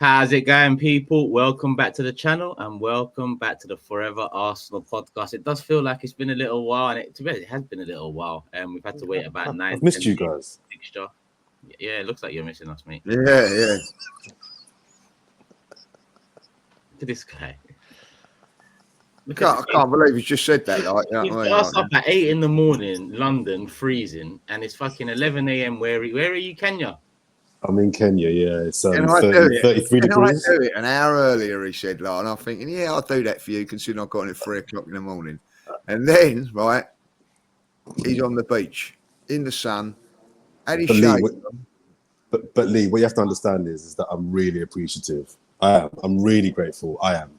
How's it going, people? Welcome back to the channel and welcome back to the Fourever Arsenal podcast. It does feel like it's been a little while, and it has been a little while. We've had to wait about 9. I've missed you guys. Fixture. Yeah, it looks like you're missing us, mate. Yeah. Look at this guy. I can't believe you just said that. Like, you know what I mean? Us up at 8 in the morning, London, freezing, and it's fucking 11 a.m. Where are you, Kenya? I'm in Kenya, yeah. It's 33 Can degrees. I do it an hour earlier, he said, like, and I'm thinking, yeah, I'll do that for you, considering I've got it at 3 o'clock in the morning. And then, right, he's on the beach, in the sun, and he's shaking. But Lee, what you have to understand is that I'm really appreciative. I am. I'm really grateful. I am.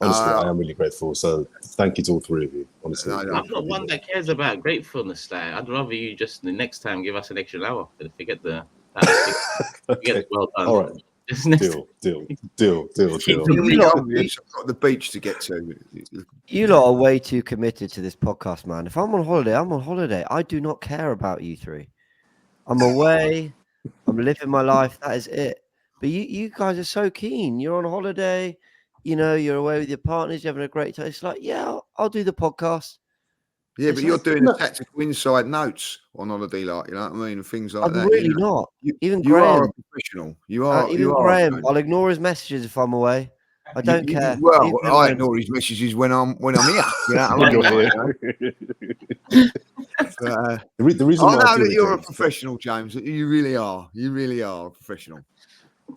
Honestly, I am really grateful. So thank you to all three of you. Honestly, I'm not one that cares about gratefulness. Like, I'd rather you just the next time give us an extra hour. Forget the. Okay. Well done. All right. Deal. You lot have got the beach to get to. You lot are way too committed to this podcast, man. If I'm on holiday, I'm on holiday. I do not care about you three. I'm away. I'm living my life. That is it. But you guys are so keen. You're on holiday. You know, you're away with your partners. You're having a great time. It's like, yeah, I'll do the podcast. Yeah, but you're doing the tactical inside notes on holiday, like, you know what I mean, and things like that. I'm really not. Even you Graham, are a professional. You are. Even Graham, I'll ignore his messages if I'm away. I don't care. Well, I ignore his messages when I'm here. You know what I mean? The reason I why know do that it, you're a James, professional, James. You really are. You really are a professional.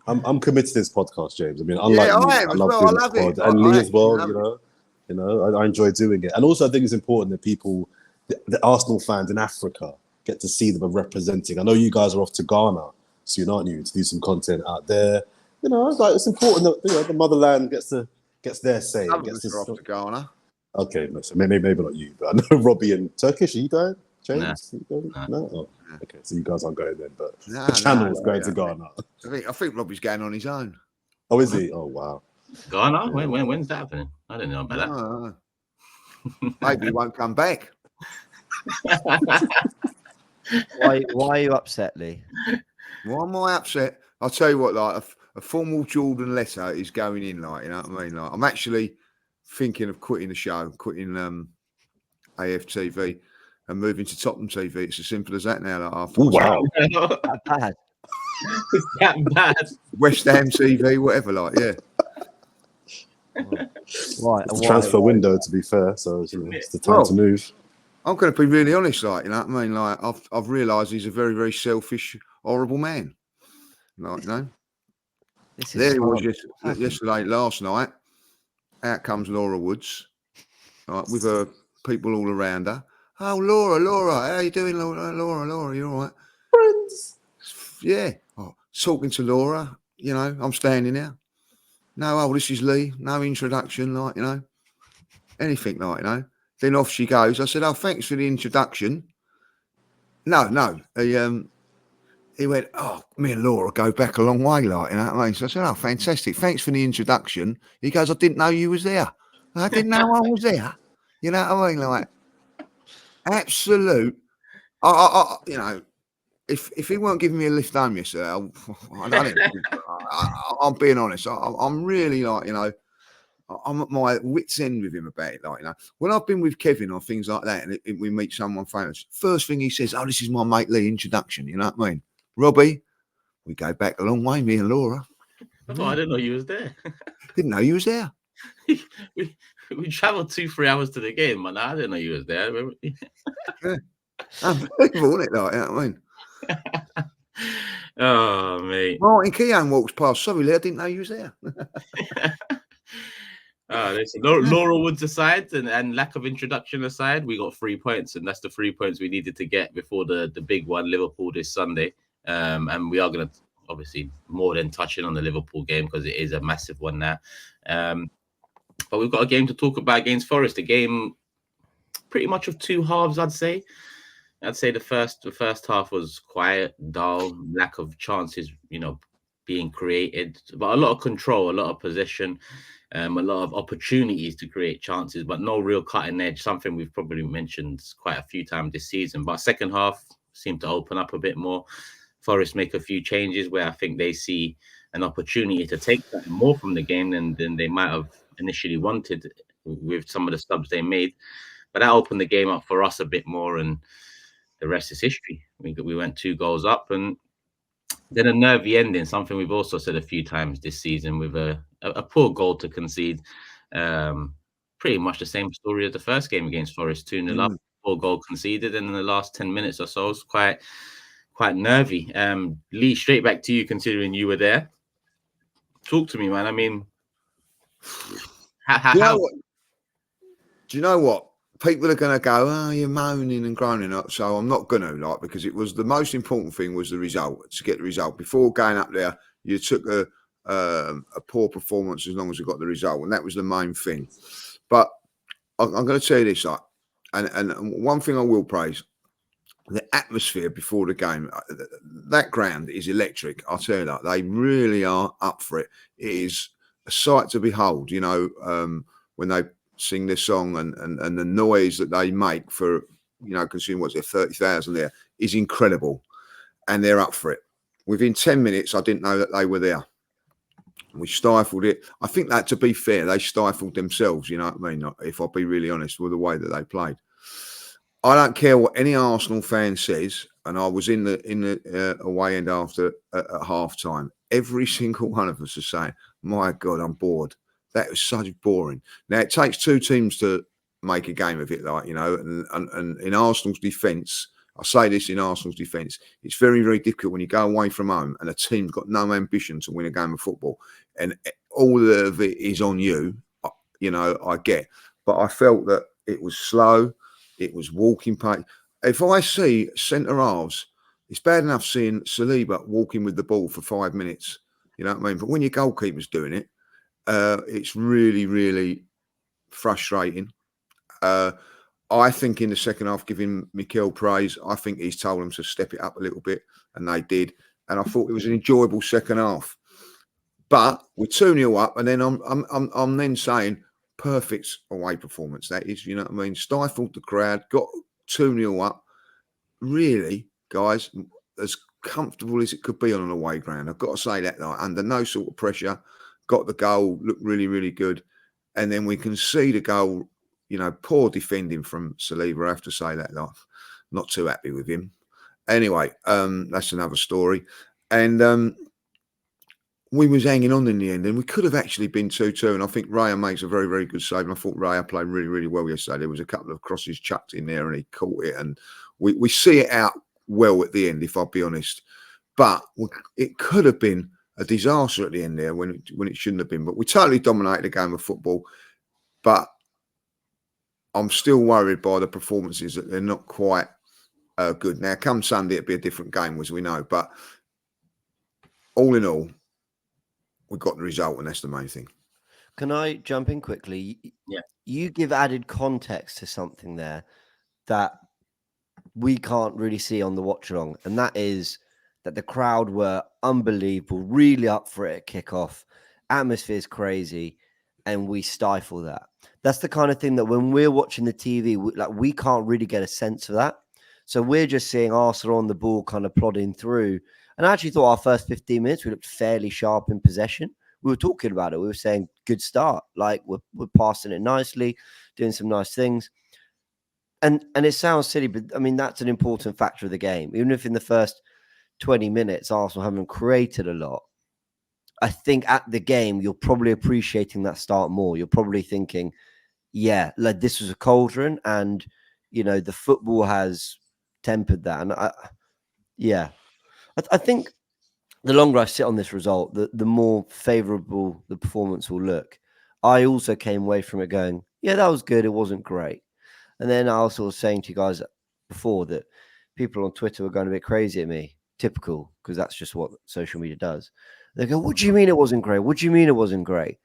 I'm committed to this podcast, James. I mean, unlike I you, am I as love well. doing I love this it. pod, and Lee as well. Love You know, I enjoy doing it, and also I think it's important that people, the Arsenal fans in Africa, get to see them representing. I know you guys are off to Ghana soon, aren't you, to do some content out there? You know, it's important that the motherland gets their say. Gets off to Ghana. Okay, so maybe not you, but I know Robbie and Turkish. Are you going, James? Nah. No. Oh, okay, so you guys aren't going then, but the channel's going to Ghana. I think Robbie's going on his own. Oh, is he? Oh, wow. Ghana? When's that happening? I don't know about that. Maybe he won't come back. Why are you upset, Lee? Why am I upset? I'll tell you what, like a formal Jordan letter is going in, like, you know what I mean? Like, I'm actually thinking of quitting the show, quitting AFTV and moving to Tottenham TV. It's as simple as that now. Like, wow. That bad. It's that bad. West Ham TV, whatever, like, yeah. Right. It's a transfer window, to be fair, so it's the time to move. I'm going to be really honest, like, you know what I mean? Like, I've realised he's a very, very selfish, horrible man. Like, you know? There he was yesterday, last night. Out comes Laura Woods, right, with her people all around her. Oh, Laura, how you doing, Laura, you all right? Friends. Yeah. Oh, talking to Laura, you know, I'm standing there. No, this is Lee. No introduction, like, you know, anything, like, you know. Then off she goes. I said, oh, thanks for the introduction. No. He went, oh, me and Laura go back a long way, like, you know what I mean? So I said, oh, fantastic. Thanks for the introduction. He goes, I didn't know you was there. I didn't know I was there. You know what I mean? Like, absolute. You know, if he weren't giving me a lift home yesterday, I'm being honest. I'm really, like, you know, I'm at my wit's end with him about it. Like, you know, when I've been with Kevin or things like that, and we meet someone famous, first thing he says, oh, this is my mate Lee, introduction. You know what I mean? Robbie, we go back a long way, me and Laura. Oh, I didn't know you was there. Didn't know you was there. we travelled 2-3 hours to the game, man. I didn't know you was there. Yeah. Unbelievable, isn't it? Like, you know what I mean? Oh, mate. Martin Keown walks past. Sorry, Lee, I didn't know you was there. Listen, Laura Woods aside and lack of introduction aside, we got 3 points, and that's the 3 points we needed to get before the big one, Liverpool, this Sunday. And we are going to obviously more than touching on the Liverpool game because it is a massive one now. But we've got a game to talk about against Forest, a game pretty much of two halves, I'd say. I'd say the first half was quiet, dull, lack of chances, you know, being created, but a lot of control, a lot of possession, a lot of opportunities to create chances, but no real cutting edge, something we've probably mentioned quite a few times this season. But second half seemed to open up a bit more. Forest make a few changes where I think they see an opportunity to take something more from the game than they might have initially wanted with some of the subs they made. But that opened the game up for us a bit more, and the rest is history. We went 2 goals up, and then a nervy ending, something we've also said a few times this season, with a poor goal to concede. Pretty much the same story as the first game against Forest, 2-0 up, poor goal conceded, and in the last 10 minutes or so, it's quite nervy. Lee, straight back to you, considering you were there. Talk to me, man. I mean, do you know what? People are going to go, oh, you're moaning and groaning up. So I'm not going to, like, because it was the most important thing was the result, to get the result. Before going up there, you took a poor performance as long as you got the result. And that was the main thing. But I'm going to tell you this, like, and one thing I will praise, the atmosphere before the game. That ground is electric. I'll tell you that. They really are up for it. It is a sight to behold, you know, when they sing this song and the noise that they make for, you know, considering what's there, 30,000 there is incredible. And they're up for it. Within 10 minutes, I didn't know that they were there. We stifled it. I think that, to be fair, they stifled themselves, you know what I mean? If I'll be really honest with the way that they played. I don't care what any Arsenal fan says, and I was in the away end after at half time. Every single one of us is saying, my God, I'm bored. That was so boring. Now, it takes 2 teams to make a game of it, like, you know, and in Arsenal's defence, I say this in Arsenal's defence, it's very, very difficult when you go away from home and a team's got no ambition to win a game of football and all of it is on you, you know, I get. But I felt that it was slow, it was walking pace. If I see centre-halves, it's bad enough seeing Saliba walking with the ball for 5 minutes, you know what I mean? But when your goalkeeper's doing it, it's really, really frustrating. I think in the second half, giving Mikel praise, I think he's told them to step it up a little bit, and they did. And I thought it was an enjoyable second half. But we're 2-0 up, and then I'm then saying perfect away performance. That is, you know what I mean? Stifled the crowd, got 2-0 up. Really, guys, as comfortable as it could be on an away ground. I've got to say that, like, under no sort of pressure. Got the goal, looked really, really good. And then we can see the goal, you know, poor defending from Saliba. I have to say that, like, not too happy with him. Anyway, that's another story. And we was hanging on in the end, and we could have actually been 2-2. And I think Raya makes a very, very good save. And I thought Raya played really, really well yesterday. There was a couple of crosses chucked in there, and he caught it. And we see it out well at the end, if I'll be honest. But it could have been a disaster at the end there when it shouldn't have been. But we totally dominated the game of football. But I'm still worried by the performances that they're not quite good. Now, come Sunday, it'll be a different game, as we know. But all in all, we got the result, and that's the main thing. Can I jump in quickly? Yeah. You give added context to something there that we can't really see on the watch along, and that is that the crowd were unbelievable, really up for it at kickoff. Atmosphere's crazy, and we stifle that. That's the kind of thing that when we're watching the TV, we can't really get a sense of that. So we're just seeing Arsenal on the ball, kind of plodding through. And I actually thought our first 15 minutes, we looked fairly sharp in possession. We were talking about it. We were saying, good start. Like, we're passing it nicely, doing some nice things. And it sounds silly, but I mean, that's an important factor of the game. Even if in the first 20 minutes, Arsenal haven't created a lot, I think at the game, you're probably appreciating that start more. You're probably thinking, yeah, like, this was a cauldron, and, you know, the football has tempered that. And I think the longer I sit on this result, the more favourable the performance will look. I also came away from it going, yeah, that was good. It wasn't great. And then I also was saying to you guys before that people on Twitter were going a bit crazy at me. Typical, because that's just what social media does. They go, what do you mean it wasn't great? What do you mean it wasn't great?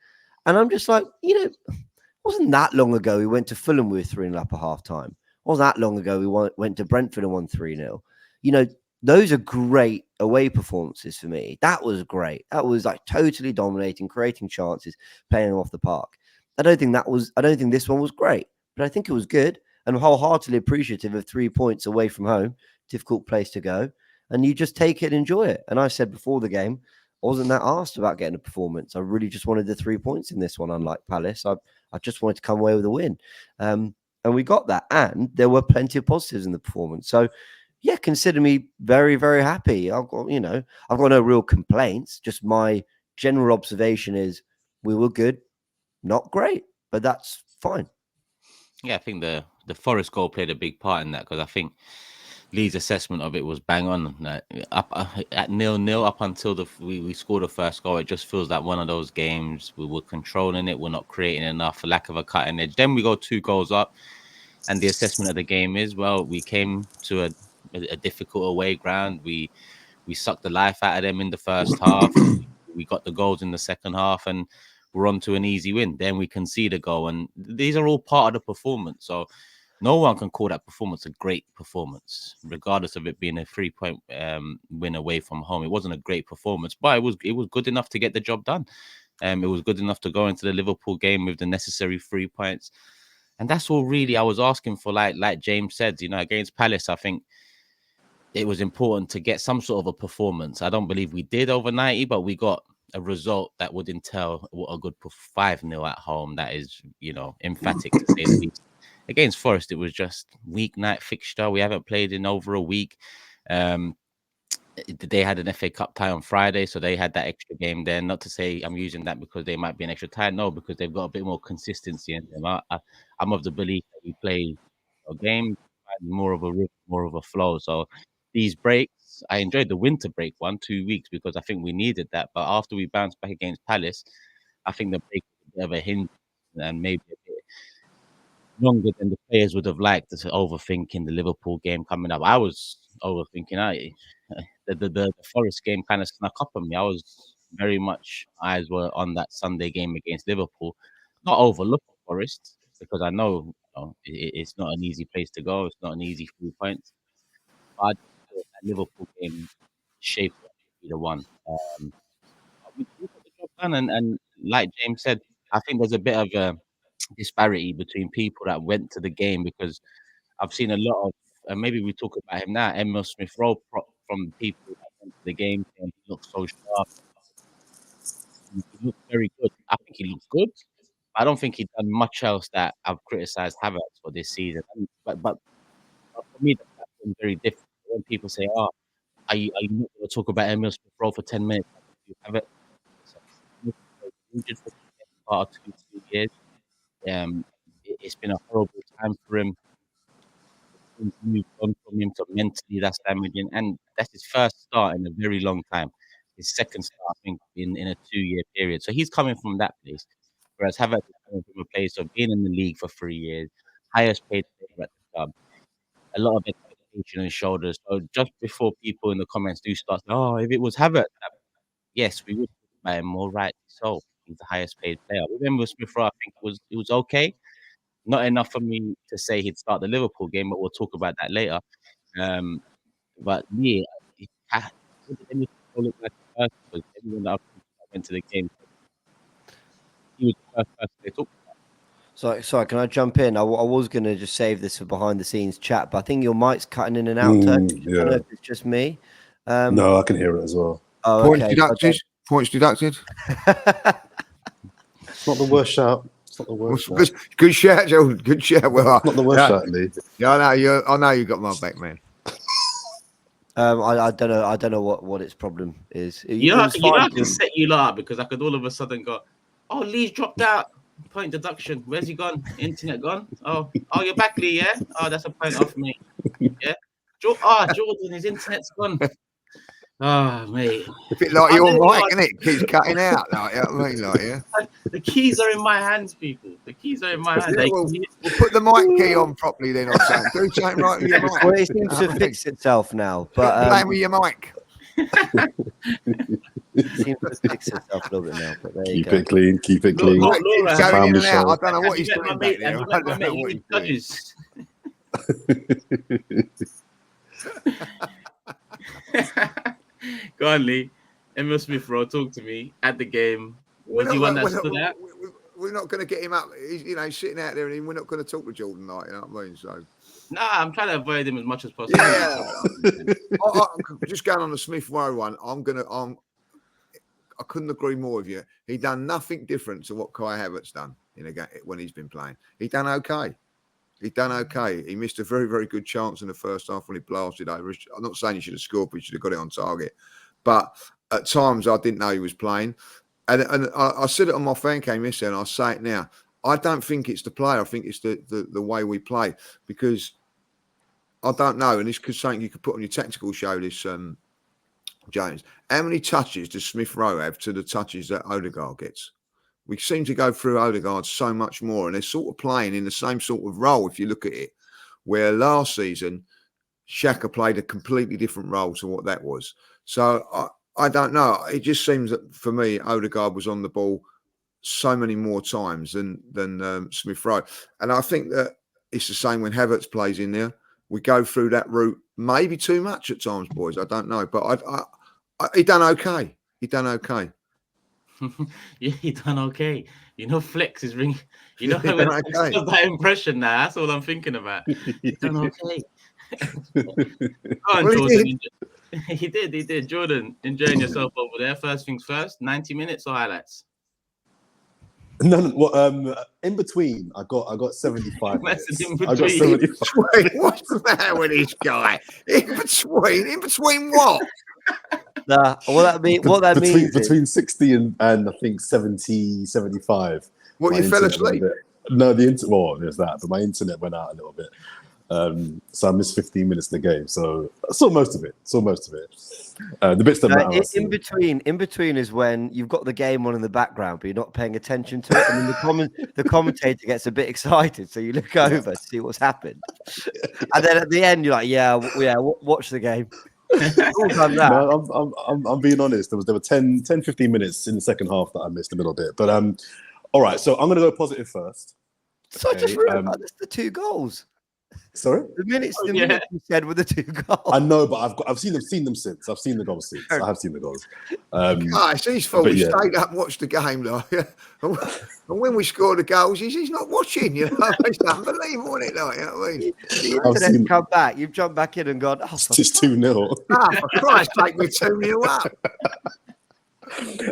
And I'm just like, you know, it wasn't that long ago we went to Fulham with 3-0 up at half time. It wasn't that long ago we went to Brentford and won 3-0. You know, those are great away performances for me. That was great. That was like totally dominating, creating chances, playing them off the park. I don't think this one was great, but I think it was good, and wholeheartedly appreciative of 3 points away from home. Difficult place to go. And you just take it and enjoy it. And I said before the game, wasn't that asked about getting a performance. I really just wanted the 3 points in this one, unlike Palace. I just wanted to come away with a win. And we got that. And there were plenty of positives in the performance. So, yeah, consider me very, very happy. I've got no real complaints. Just my general observation is we were good, not great, but that's fine. Yeah, I think the Forest goal played a big part in that, because I think Lee's assessment of it was bang on. Up at 0-0 up until we scored the first goal, it just feels like one of those games we were controlling it, we're not creating enough, a lack of a cutting edge. Then we go 2 goals up, and the assessment of the game is, well, we came to a difficult away ground. We sucked the life out of them in the first half. We got the goals in the second half, and we're on to an easy win. Then we concede a goal, and these are all part of the performance. So no one can call that performance a great performance, regardless of it being a 3-point win away from home. It wasn't a great performance, but it was good enough to get the job done. It was good enough to go into the Liverpool game with the necessary 3 points. And that's all really I was asking for. Like James said, against Palace, I think it was important to get some sort of a performance. I don't believe we did over 90, but we got a result that would entail what a good 5-0 at home. That is, emphatic to say the least. Against Forest, it was just weeknight fixture. We haven't played in over a week. They had an FA Cup tie on Friday, so they had that extra game there. Not to say I'm using that because they might be an extra tie. No, because they've got a bit more consistency in them. I'm of the belief that we play a game, more of a rhythm, more of a flow. So these breaks, I enjoyed the winter break 2 weeks, because I think we needed that. But after we bounced back against Palace, I think the break was a bit of a hinge, and maybe a bit longer than the players would have liked, to overthinking the Liverpool game coming up. I was overthinking. The Forest game kind of snuck up on me. I was very much, eyes were on that Sunday game against Liverpool. Not overlooking Forest, because I know, it's not an easy place to go. It's not an easy 3 points. But I just thought that Liverpool game shaped up to be the one. We got the job done, and like James said, I think there's a bit of a disparity between people that went to the game, because I've seen a lot of, and maybe we talk about him now, Emile Smith-Rowe, from people that went to the game, and he looks so sharp. He looks very good. I think he looks good. I don't think he's done much else that I've criticised Havertz for this season. But for me, that's been very different. When people say, "Oh, are you not going to talk about Emile Smith-Rowe for 10 minutes?" You have it. Injured for the part of 2 years. It's been a horrible time for him. Things moved on from him, so mentally that's damaging, and that's his first start in a very long time. His second start, I think, in a 2-year period. So he's coming from that place, whereas Havertz is coming from a place of being in the league for 3 years, highest paid player at the club, a lot of expectation on his shoulders. So just before people in the comments do start saying, "Oh, if it was Havertz," yes, we would talk about him more, rightly so. He's the highest paid player. With Emile Smith-Rowe, I think it was okay. Not enough for me to say he'd start the Liverpool game, but we'll talk about that later. But yeah, what did Emile Smith-Rowe look like at first? Because everyone that went to the game, he was the first person they talked about. Sorry, can I jump in? I was going to just save this for behind the scenes chat, but I think your mic's cutting in and out. Yeah. I don't know if it's just me. No, I can hear it as well. Oh, Points okay. deducted. Points deducted. It's not the worst shout. It's not the worst shout. Good shout, Jordan. Good shout. Well, Not the worst shout, Lee. Yeah, I know you got my back, man. I don't know what its problem is. I can set you lot up, because I could all of a sudden go, "Oh, Lee's dropped out. Point deduction. Where's he gone? Internet gone? Oh, you're back, Lee, yeah? Oh, that's a point off me. Yeah. Jordan, his internet's gone. Oh, mate. A bit like your mic, isn't it? Keeps cutting out. Like, you know what I mean? Like, yeah. The keys are in my hands, people. The keys are in my hands. Yeah, we'll put the mic key on properly then, or something. Do something right with your mic. Well, it seems to fix itself now. But playing with your mic. it seems to fix itself a little bit now. But there you Keep go. it clean. Keep it clean. Laura, Keeps have going in you and out. met I don't know what he's Have doing you back met there. my I don't know mate? what He he's doing. judges. Go on, Lee. Emile Smith-Rowe, talk to me at the game. Was he one that stood out? We're not going to get him up. He's sitting out there, and we're not going to talk to Jordan like, you know what I mean? So, Nah, I'm trying to avoid him as much as possible. yeah. Just going on the Smith-Rowe one, I couldn't agree more with you. He done nothing different to what Kai Havertz done in a game when he's been playing. He done okay. He done okay. He missed a very, very good chance in the first half when he blasted over. I'm not saying he should have scored, but he should have got it on target. But at times, I didn't know he was playing. And I said it on my fan cam yesterday, and I'll say it now. I don't think it's the player. I think it's the way we play. Because I don't know, and this could something you could put on your tactical show, this, James. How many touches does Smith Rowe have to the touches that Odegaard gets? We seem to go through Odegaard so much more, and they're sort of playing in the same sort of role, if you look at it, where last season, Saka played a completely different role to what that was. So I don't know. It just seems that, for me, Odegaard was on the ball so many more times than Smith Rowe. And I think that it's the same when Havertz plays in there. We go through that route maybe too much at times, boys. I don't know. But he done okay. He done okay. Yeah, he done okay. You know, Flex is ringing. You know, when okay. That impression now. That's all I'm thinking about. He done okay. On, Jordan. He did. Jordan, enjoying yourself over there. First things first. 90 minutes or highlights? No. Well, in between, I got 75 minutes. In between. I got 75. What's the matter with this guy? In between what? Nah, what that means between 60 and I think 70, 75. What, you fell asleep? No, well, there's that, but my internet went out a little bit. So I missed 15 minutes of the game. So I saw most of it. The bits that matter. In between is when you've got the game on in the background, but you're not paying attention to it. And then the commentator gets a bit excited, so you look over to see what's happened. And then at the end, you're like, yeah, watch the game. No, I'm being honest. There were 10, 15 minutes in the second half that I missed a little bit. But all right. So I'm going to go positive first. So I just realised that's the 2 goals. Sorry? The minutes you said were the 2 goals. I know, but I've seen them since. I've seen the goals since. I have seen the goals. It's his fault. He stayed up and watched the game, like. And when we scored the goals, he's not watching. You know, it's unbelievable, isn't it? Like, you know what I mean? The come back. You've jumped back in and gone. Oh, it's just 2-0. For Christ, take me 2-0 up.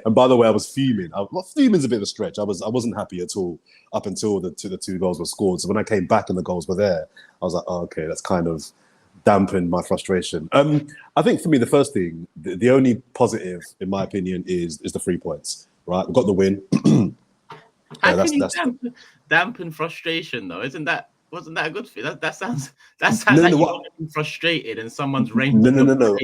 And by the way, I was fuming. Fuming's a bit of a stretch. I wasn't happy at all up until the 2 goals were scored. So when I came back and the goals were there, I was like, oh, okay, that's kind of dampened my frustration. I think for me, the first thing, the only positive, in my opinion, is the 3 points. Right, we got the win. How can you dampen frustration though? Wasn't that a good thing? That sounds like you're frustrated and someone's rained. No.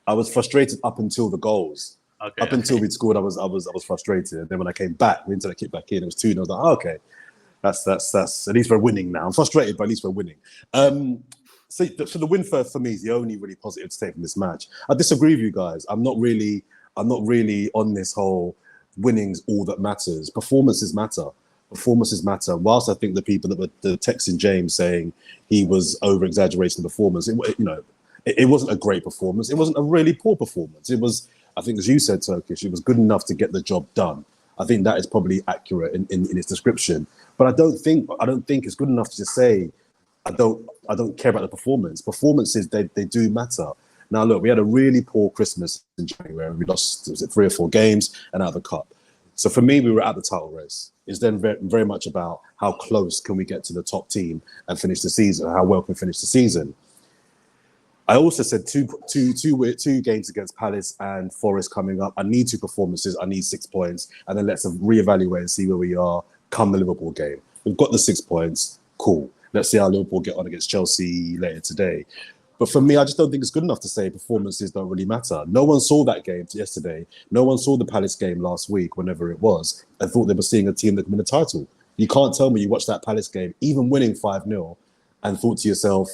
I was frustrated up until the goals. Okay, until we'd scored, I was frustrated. And then when I came back, the internet kicked back in. It was 2-0. I was like, oh, okay, that's at least we're winning now. I'm frustrated, but at least we're winning. So the win for me is the only really positive to take from this match. I disagree with you guys. I'm not really on this whole winning's all that matters. Performances matter. Whilst I think the people that were texting James saying he was over exaggerating the performance, it wasn't a great performance. It wasn't a really poor performance. It was, I think, as you said, Turkish, it was good enough to get the job done. I think that is probably accurate in its description. But I don't think it's good enough to just say I don't care about the performance. Performances they do matter. Now look, we had a really poor Christmas in January. We lost 3 or 4 games and out of the cup. So for me, we were at the title race. It's then very, very much about how close can we get to the top team and finish the season, how well can we finish the season. I also said two games against Palace and Forest coming up. I need 2 performances. I need 6 points. And then let's reevaluate and see where we are come the Liverpool game. We've got the 6 points. Cool. Let's see how Liverpool get on against Chelsea later today. But for me, I just don't think it's good enough to say performances don't really matter. No one saw that game yesterday. No one saw the Palace game last week, whenever it was, and thought they were seeing a team that could win the title. You can't tell me you watched that Palace game, even winning 5-0, and thought to yourself,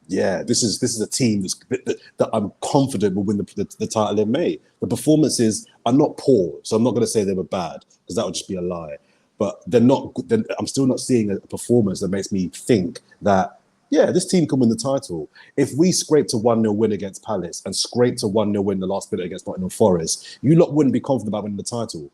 yeah, this is a team that I'm confident will win the title in May. The performances are not poor, so I'm not going to say they were bad, because that would just be a lie. But I'm still not seeing a performance that makes me think that, yeah, this team can win the title. If we scraped a 1-0 win against Palace and scraped a 1-0 win the last minute against Nottingham Forest, you lot wouldn't be confident about winning the title.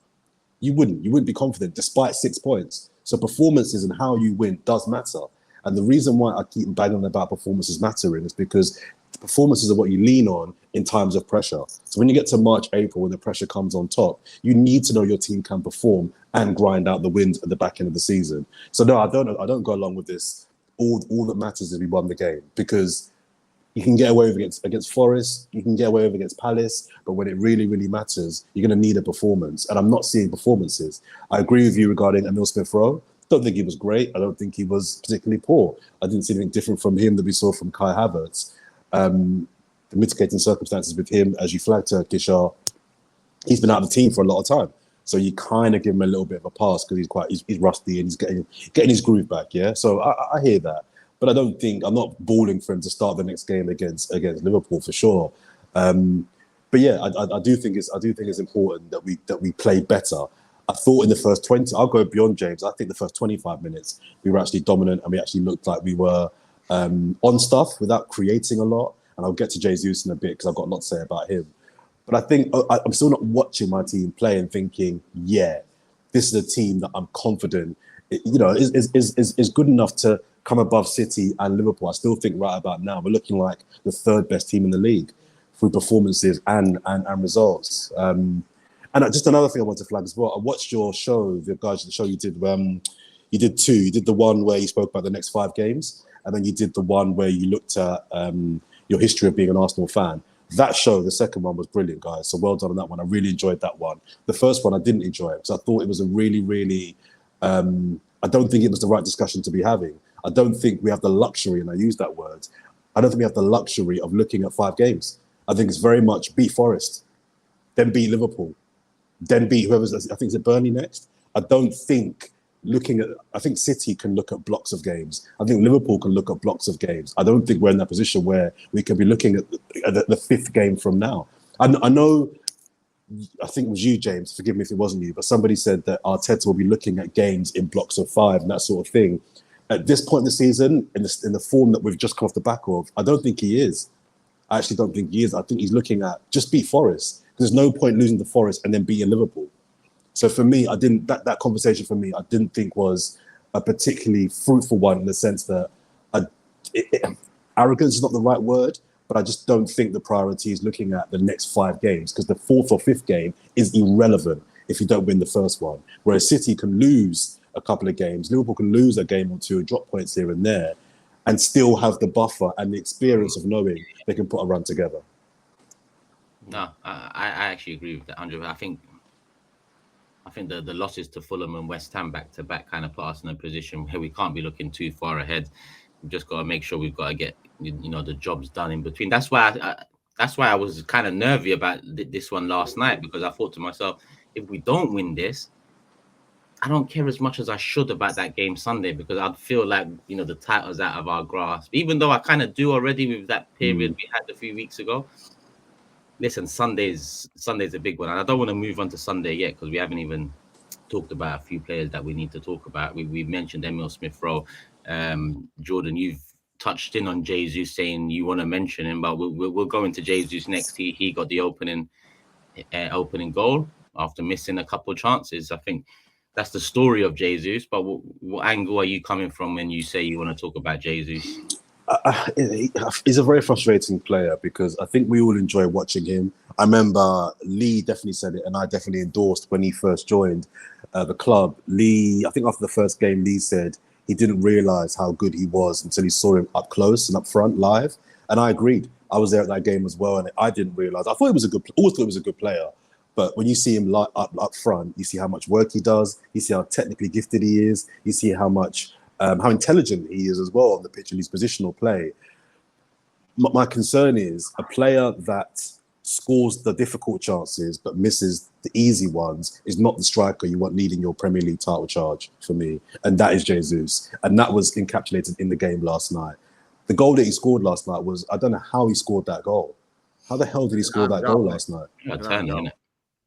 You wouldn't be confident despite 6 points. So performances and how you win does matter. And the reason why I keep banging about performances mattering is because performances are what you lean on in times of pressure. So when you get to March, April, when the pressure comes on top, you need to know your team can perform and grind out the wins at the back end of the season. So no, I don't go along with this. All that matters is we won the game, because you can get away with against Forest, you can get away with against Palace, but when it really, really matters, you're going to need a performance. And I'm not seeing performances. I agree with you regarding Emile Smith-Rowe. Don't think he was great. I don't think he was particularly poor. I didn't see anything different from him that we saw from Kai Havertz. The mitigating circumstances with him, as you flagged, Turkish, are he's been out of the team for a lot of time. So you kind of give him a little bit of a pass because he's rusty and he's getting his groove back. Yeah, so I hear that, but I'm not balling for him to start the next game against Liverpool for sure. But yeah, I do think it's important that we play better. I thought in the first 20, I'll go beyond James. I think the first 25 minutes we were actually dominant and we actually looked like we were on stuff without creating a lot. And I'll get to Jesus in a bit because I've got a lot to say about him. But I think I'm still not watching my team play and thinking, yeah, this is a team that I'm confident, is good enough to come above City and Liverpool. I still think right about now we're looking like the third best team in the league through performances and results. And just another thing I want to flag as well. I watched your show, the show you did. You did two. You did the one where you spoke about the next 5 games, and then you did the one where you looked at your history of being an Arsenal fan. That show, the second one, was brilliant, guys. So well done on that one. I really enjoyed that one. The first one, I didn't enjoy it because I thought it was a really, really... I don't think it was the right discussion to be having. I don't think we have the luxury, and I use that word, I don't think we have the luxury of looking at 5 games. I think it's very much beat Forest, then beat Liverpool, then beat whoever's... I think it's Burnley next. I think City can look at blocks of games. I think Liverpool can look at blocks of games. I don't think we're in that position where we can be looking at the 5th game from now. I know, I think it was you, James, forgive me if it wasn't you, but somebody said that Arteta will be looking at games in blocks of 5 and that sort of thing. At this point in the season, in the form that we've just come off the back of, I don't think he is. I actually don't think he is. I think he's looking at just beat Forest. There's no point losing to Forest and then beating Liverpool. So for me, that conversation for me, I didn't think was a particularly fruitful one in the sense that arrogance is not the right word, but I just don't think the priority is looking at the next 5 games because the 4th or 5th game is irrelevant if you don't win the first one. Whereas City can lose a couple of games, Liverpool can lose a game or two, drop points here and there, and still have the buffer and the experience of knowing they can put a run together. No, I actually agree with that, Andrew. I think the losses to Fulham and West Ham back-to-back kind of put us in a position where we can't be looking too far ahead. We've just got to make sure we've got to get the jobs done in between. That's why I was kind of nervy about this one last night, because I thought to myself, if we don't win this, I don't care as much as I should about that game Sunday, because I'd feel like the title's out of our grasp. Even though I kind of do already with that period we had a few weeks ago. Listen, Sunday's a big one. And I don't want to move on to Sunday yet because we haven't even talked about a few players that we need to talk about. We mentioned Emile Smith-Rowe. Jordan, you've touched in on Jesus, saying you want to mention him, but we'll go into Jesus next. He got the opening goal after missing a couple of chances. I think that's the story of Jesus. But what angle are you coming from when you say you want to talk about Jesus? He's a very frustrating player because I think we all enjoy watching him. I remember Lee definitely said it, and I definitely endorsed when he first joined the club. Lee, I think after the first game, Lee said he didn't realise how good he was until he saw him up close and up front live. And I agreed. I was there at that game as well, and I didn't realise. I thought he was always thought he was a good player. But when you see him up front, you see how much work he does. You see how technically gifted he is. You see how intelligent he is as well on the pitch and his positional play. My concern is a player that scores the difficult chances but misses the easy ones is not the striker you want leading your Premier League title charge for me. And that is Jesus. And that was encapsulated in the game last night. The goal that he scored last night was, I don't know how he scored that goal. How the hell did he score that goal last night?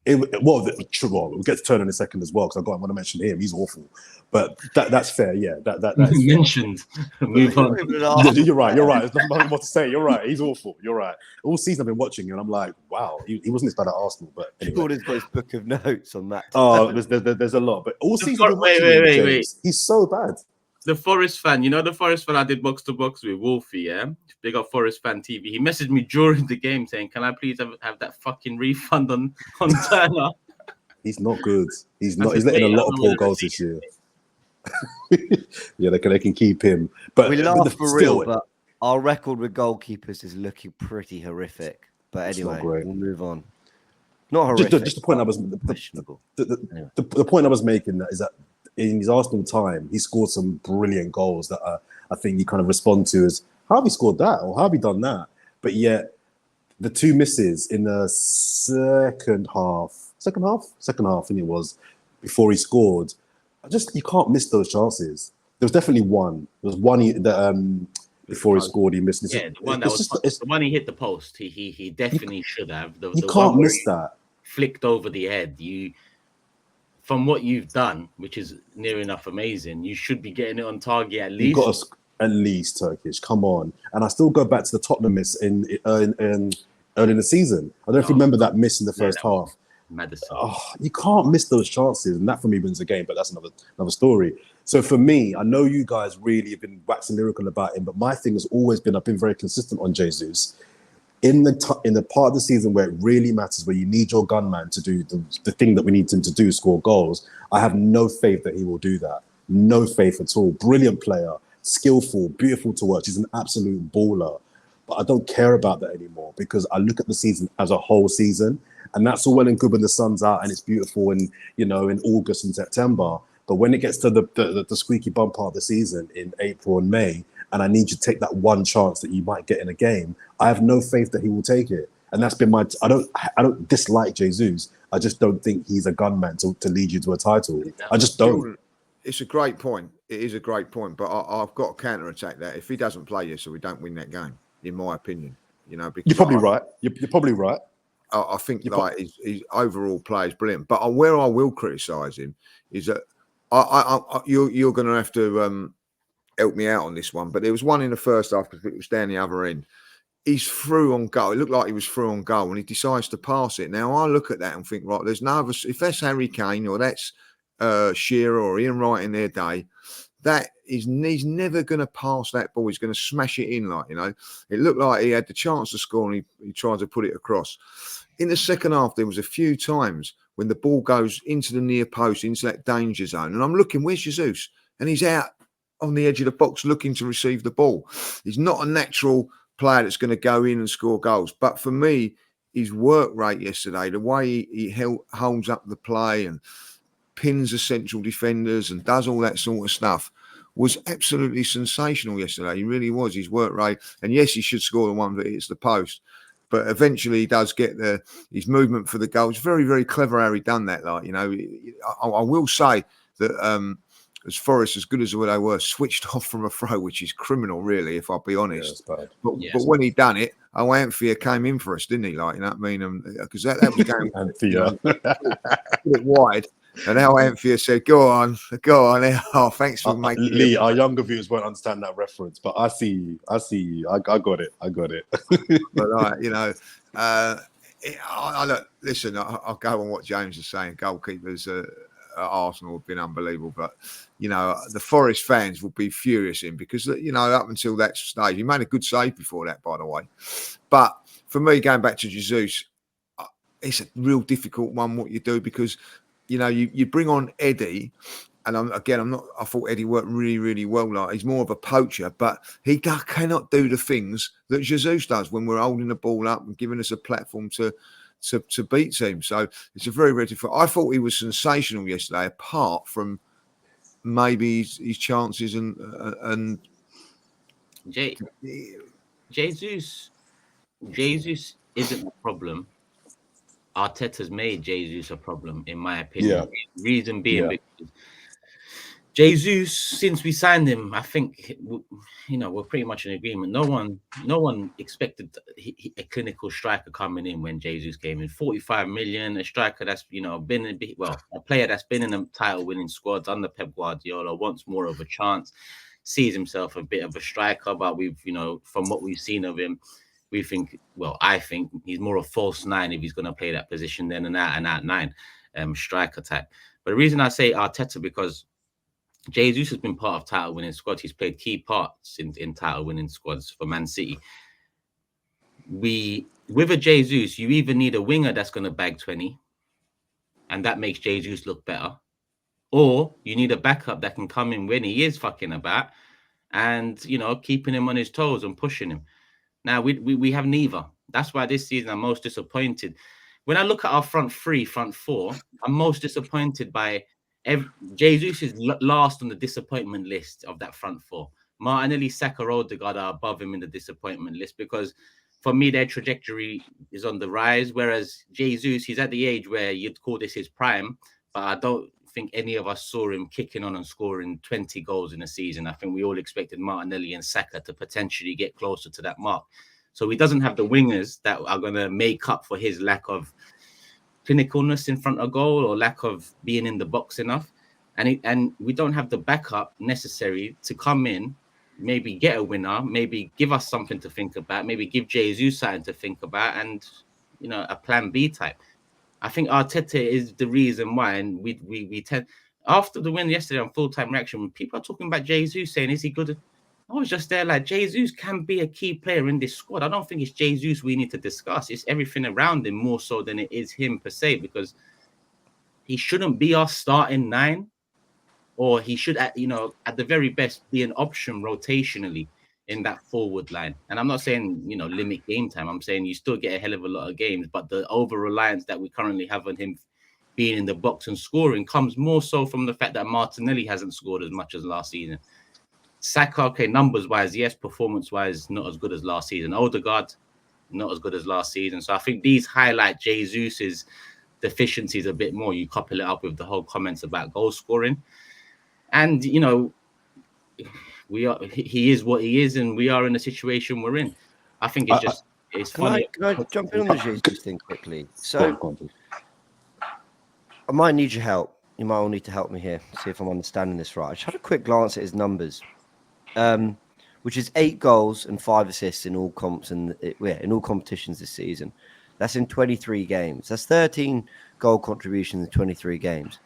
We'll get to Turner in a second as well, because I want to mention him. He's awful, but that's fair. Yeah, that is mentioned. Move on. You're right. There's nothing more to say. You're right. He's awful. You're right. All season I've been watching him, and I'm like, wow, he wasn't as bad at Arsenal. But anyway. He's got his book of notes on that. Oh, there's a lot. But all season I've been watching him, James, he's so bad. the Forest fan, the Forest fan I did box to box with, Wolfie, yeah? Big up Forest fan TV. He messaged me during the game saying, can I please have that fucking refund on Turner? He's not good. He's I not. said, He's letting mate, a I lot don't of know poor whether goals to this year. Yeah, they can keep him. But We laugh for still, real, but our record with goalkeepers is looking pretty horrific. But It's not anyway, great. we'll move on. Not horrific. Just the point I was questionable. the point I was making is that in his Arsenal time, he scored some brilliant goals that I think you kind of respond to as, how have you scored that, or how have you done that? But yet the two misses in the second half, I think it was, before he scored, you can't miss those chances. There was definitely one. There was one that before he scored, he missed. Yeah, the one the one he hit the post. He definitely should have. You can't miss that. Flicked over the head. From what you've done, which is near enough amazing, you should be getting it on target at least. You got us at least, Turkish. Come on. And I still go back to the Tottenham miss in early in the season. I don't know if you remember that miss in the first half. Madison. Oh, you can't miss those chances, and that for me wins the game. But that's another story. So for me, I know you guys really have been waxing lyrical about him, but my thing has always been, I've been very consistent on Jesus. In the part of the season where it really matters, where you need your gunman to do the thing that we need him to do, score goals, I have no faith that he will do that. No faith at all. Brilliant player, skillful, beautiful to watch. He's an absolute baller. But I don't care about that anymore, because I look at the season as a whole season, and that's all well and good when the sun's out and it's beautiful in August and September. But when it gets to the squeaky bum part of the season in April and May, and I need you to take that one chance that you might get in a game, I have no faith that he will take it. And that's been I don't dislike Jesus. I just don't think he's a gunman to lead you to a title. I just don't. It's a great point. It is a great point, but I've got to counter-attack that. If he doesn't play you, so we don't win that game, in my opinion. Because you're probably right. You're probably right. I think his overall play is brilliant. But where I will criticise him is that you're going to have to help me out on this one. But there was one in the first half because it was down the other end. He's through on goal. It looked like he was through on goal, and he decides to pass it. Now I look at that and think, right, there's no other. If that's Harry Kane or that's Shearer or Ian Wright in their day, he's never going to pass that ball. He's going to smash it in, It looked like he had the chance to score, and he tried to put it across. In the second half, there was a few times when the ball goes into the near post, into that danger zone, and I'm looking, where's Jesus? And he's out on the edge of the box looking to receive the ball. He's not a natural player that's going to go in and score goals. But for me, his work rate yesterday, the way he holds up the play and pins the central defenders and does all that sort of stuff, was absolutely sensational yesterday. He really was. His work rate, and yes, he should score the one that hits the post, but eventually he does get his movement for the goal. It's very, very clever how he done that. I will say that as Forest, as good as they were, switched off from a throw, which is criminal, really, if I'll be honest. Yeah, but when he done it, Anthea came in for us, didn't he? You know what I mean? Because that was going Anthea. Put it wide. And now Anthea said, go on. Oh, thanks for making Lee, our younger viewers won't understand that reference, but I see you. I got it. But look, listen, I'll go on what James is saying. Goalkeepers at Arsenal have been unbelievable, but the Forest fans will be furious in because up until that stage, he made a good save before that, by the way. But for me, going back to Jesus, it's a real difficult one what you do because you bring on Eddie, and I thought Eddie worked really, really well. He's more of a poacher, but he cannot do the things that Jesus does when we're holding the ball up and giving us a platform to beat teams. So it's a very, very difficult. I thought he was sensational yesterday, apart from maybe his chances and Jesus isn't a problem. Arteta's made Jesus a problem, in my opinion. Yeah. Reason being because Jesus, since we signed him, I think we're pretty much in agreement. No one expected a clinical striker coming in when Jesus came in. 45 million, a striker that's been a player that's been in a title-winning squads under Pep Guardiola, wants more of a chance, sees himself a bit of a striker, but we've from what we've seen of him, I think he's more a false nine if he's going to play that position than an out-and-out nine striker type. But the reason I say Arteta because Jesus has been part of title-winning squads. He's played key parts in title-winning squads for Man City. With a Jesus, you either need a winger that's going to bag 20, and that makes Jesus look better, or you need a backup that can come in when he is fucking about, and keeping him on his toes and pushing him. Now we have neither. That's why this season I'm most disappointed. When I look at our front four, I'm most disappointed by Jesus is last on the disappointment list of that front four. Martinelli, Saka, Odegaard are above him in the disappointment list because for me their trajectory is on the rise. Whereas Jesus, he's at the age where you'd call this his prime, but I don't think any of us saw him kicking on and scoring 20 goals in a season. I think we all expected Martinelli and Saka to potentially get closer to that mark. So he doesn't have the wingers that are going to make up for his lack of clinicalness in front of goal or lack of being in the box enough. And we don't have the backup necessary to come in, maybe get a winner, maybe give us something to think about, maybe give Jesus something to think about, and a plan B type. I think Arteta is the reason why, and we tend after the win yesterday on full-time reaction, when people are talking about Jesus saying, is he good? I was just there like, Jesus can be a key player in this squad. I don't think it's Jesus we need to discuss. It's everything around him more so than it is him per se, because he shouldn't be our starting 9, or he should, at the very best, be an option rotationally in that forward line. And I'm not saying, limit game time. I'm saying you still get a hell of a lot of games, but the over-reliance that we currently have on him being in the box and scoring comes more so from the fact that Martinelli hasn't scored as much as last season. Saka, okay, numbers-wise, yes, performance-wise, not as good as last season. Odegaard, not as good as last season. So I think these highlight Jesus's deficiencies a bit more. You couple it up with the whole comments about goal scoring. And, he is what he is, and we are in the situation we're in. I think it's funny. Can I jump in on the Jesus thing quickly? So I might need your help. You might all need to help me here, see if I'm understanding this right. I just had a quick glance at his numbers, which is 8 goals and 5 assists in all comps and in all competitions this season. That's in 23 games. That's 13 goal contributions in 23 games.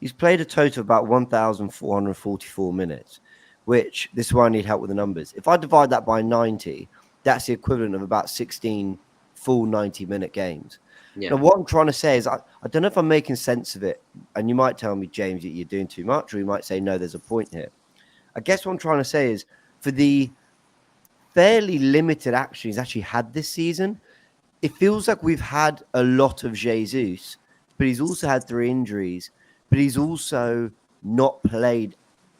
He's played a total of about 1,444 minutes, which, this is why I need help with the numbers. If I divide that by 90, that's the equivalent of about 16 full 90-minute games. Yeah. Now, what I'm trying to say is, I don't know if I'm making sense of it, and you might tell me, James, that you're doing too much, or you might say, no, there's a point here. I guess what I'm trying to say is, for the fairly limited action he's actually had this season, it feels like we've had a lot of Jesus, but he's also had 3 injuries, but he's also not played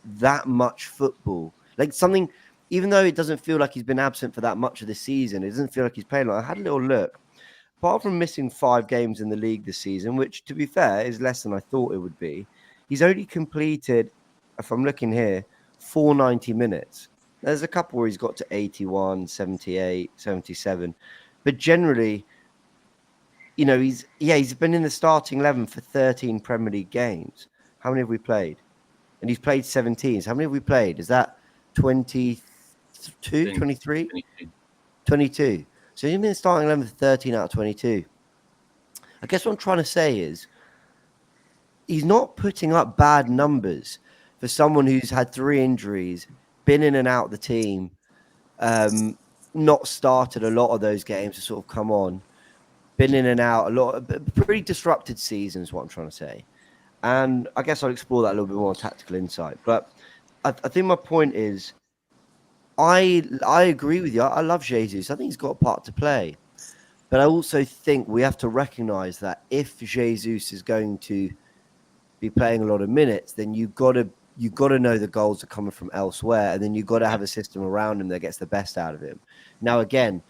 that much football. Like something, even though it doesn't feel like he's been absent for that much of the season, it doesn't feel like he's played. I had a little look. Apart from missing 5 games in the league this season, which, to be fair, is less than I thought it would be, he's only completed, if I'm looking here, 490 minutes. There's a couple where he's got to 81, 78, 77. But generally, he's been in the starting 11 for 13 Premier League games. How many have we played? And he's played 17. So how many have we played? Is that 22, 23? 22. So he's been starting 11 for 13 out of 22. I guess what I'm trying to say is he's not putting up bad numbers for someone who's had 3 injuries, been in and out of the team, not started a lot of those games to sort of come on, been in and out a lot, pretty disrupted seasons, what I'm trying to say. And I guess I'll explore that a little bit more tactical insight. But I think my point is, I agree with you. I love Jesus. I think he's got a part to play. But I also think we have to recognize that if Jesus is going to be playing a lot of minutes, then you've got to know the goals are coming from elsewhere, and then you've got to have a system around him that gets the best out of him. Now, again,